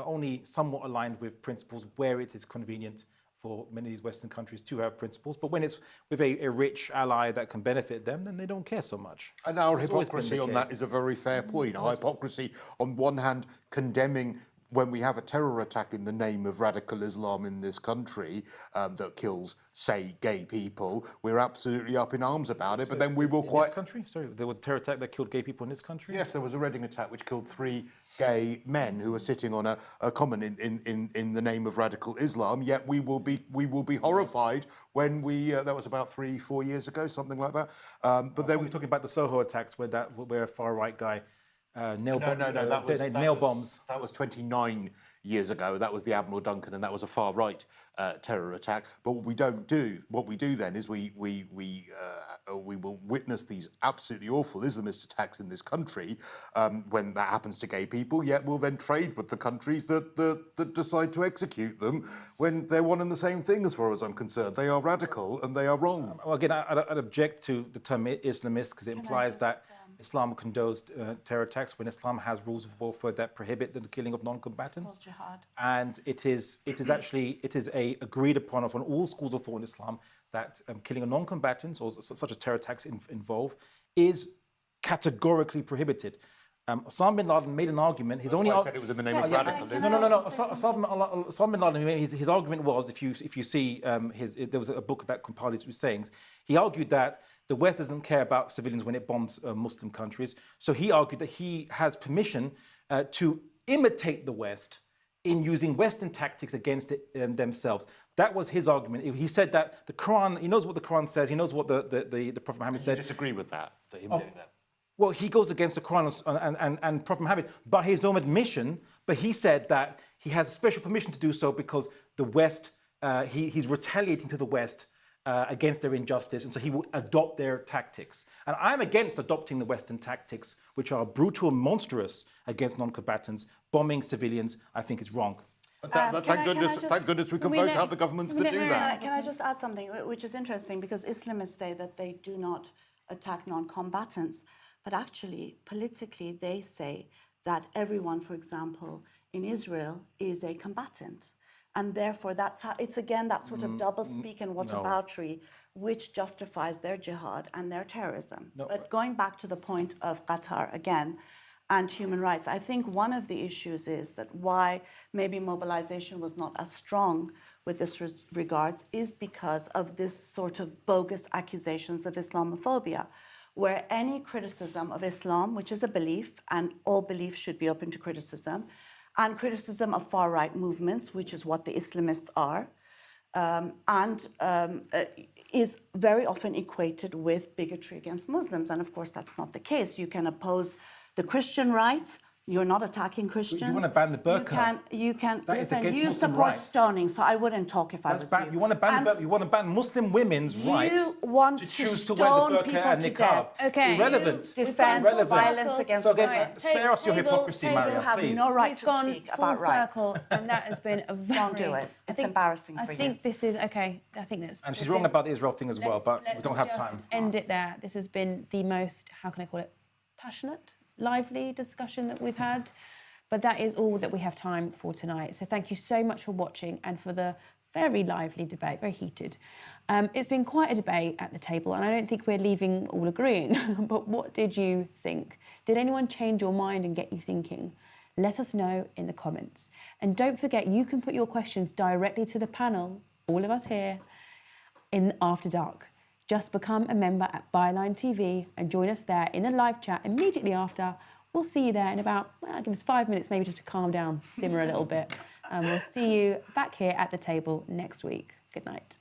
only somewhat aligned with principles where it is convenient for many of these Western countries to have principles. But when it's with a rich ally that can benefit them, then they don't care so much. And our hypocrisy on that is a very fair point. Our hypocrisy, on one hand, condemning when we have a terror attack in the name of radical Islam in this country that kills, say, gay people, we're absolutely up in arms about it. But then we will This country? Sorry, there was a terror attack that killed gay people in this country? Yes, there was a Reading attack which killed 3 gay men who were sitting on a common in the name of radical Islam. Yet we will be horrified when we that was about 3-4 years ago, something like that. But then we're talking about the Soho attacks where a far right guy nail bombs. That was 29 years ago. That was the Admiral Duncan, and that was a far-right terror attack. But what we do then is we will witness these absolutely awful Islamist attacks in this country when that happens to gay people, yet we'll then trade with the countries that decide to execute them when they're one and the same thing, as far as I'm concerned. They are radical and they are wrong. Well, again, I'd object to the term Islamist because it implies that Islam condones terror attacks when Islam has rules of warfare that prohibit the killing of non-combatants. It's called jihad. And it is agreed upon all schools of thought in Islam that killing of non-combatants, or such as terror attacks involve, is categorically prohibited. Osama bin Laden made an argument. His only I said it was in the name of radicalism. No. Osama bin Laden, his argument was, if you see there was a book that compiled his sayings. He argued that the West doesn't care about civilians when it bombs Muslim countries. So he argued that he has permission to imitate the West in using Western tactics against themselves. That was his argument. He said that the Quran, he knows what the Quran says, he knows what the Prophet Muhammad said. Do you disagree with that him doing that? Well, he goes against the Quran and Prophet Muhammad by his own admission, but he said that he has special permission to do so because the West, he's retaliating to the West against their injustice, and so he will adopt their tactics. And I'm against adopting the Western tactics, which are brutal and monstrous against non-combatants. Bombing civilians, I think, is wrong. But thank goodness we can vote out the governments that do that. Can I just add something, which is interesting, because Islamists say that they do not attack non-combatants, but actually, politically, they say that everyone, for example, in Israel is a combatant. And therefore, that's how, it's again that sort of doublespeak and whataboutery which justifies their jihad and their terrorism. No. But going back to the point of Qatar again, and human rights, I think one of the issues is that why maybe mobilization was not as strong with this regards is because of this sort of bogus accusations of Islamophobia, where any criticism of Islam, which is a belief, and all beliefs should be open to criticism, and criticism of far-right movements, which is what the Islamists are, is very often equated with bigotry against Muslims. And of course, that's not the case. You can oppose the Christian right. You're not attacking Christians. You want to ban the burqa. You can. That is Listen, against you Muslim support rights. stoning, so I wouldn't talk if I was you. You want to ban the burqa. You want to ban Muslim women's rights to choose to wear the burqa and niqab. Okay. Irrelevant. You defend violence against So again, women. spare us your hypocrisy, Maryam, You have please. no right We've to gone speak full about rights. circle, and that has been a very... Don't do it. It's embarrassing for you. I think this is... Okay, I think that's... And she's wrong about the Israel thing as well, but we don't have time. Let's end it there. This has been the most, how can I call it, passionate, lively discussion that we've had. But that is all that we have time for tonight. So thank you so much for watching and for the very lively debate, very heated. It's been quite a debate at the table, and I don't think we're leaving all agreeing. But what did you think? Did anyone change your mind and get you thinking? Let us know in the comments. And don't forget, you can put your questions directly to the panel, all of us here, in After Dark. Just become a member at Byline TV and join us there in the live chat immediately after. We'll see you there in about, give us 5 minutes maybe just to calm down, simmer a little bit. We'll see you back here at the table next week. Good night.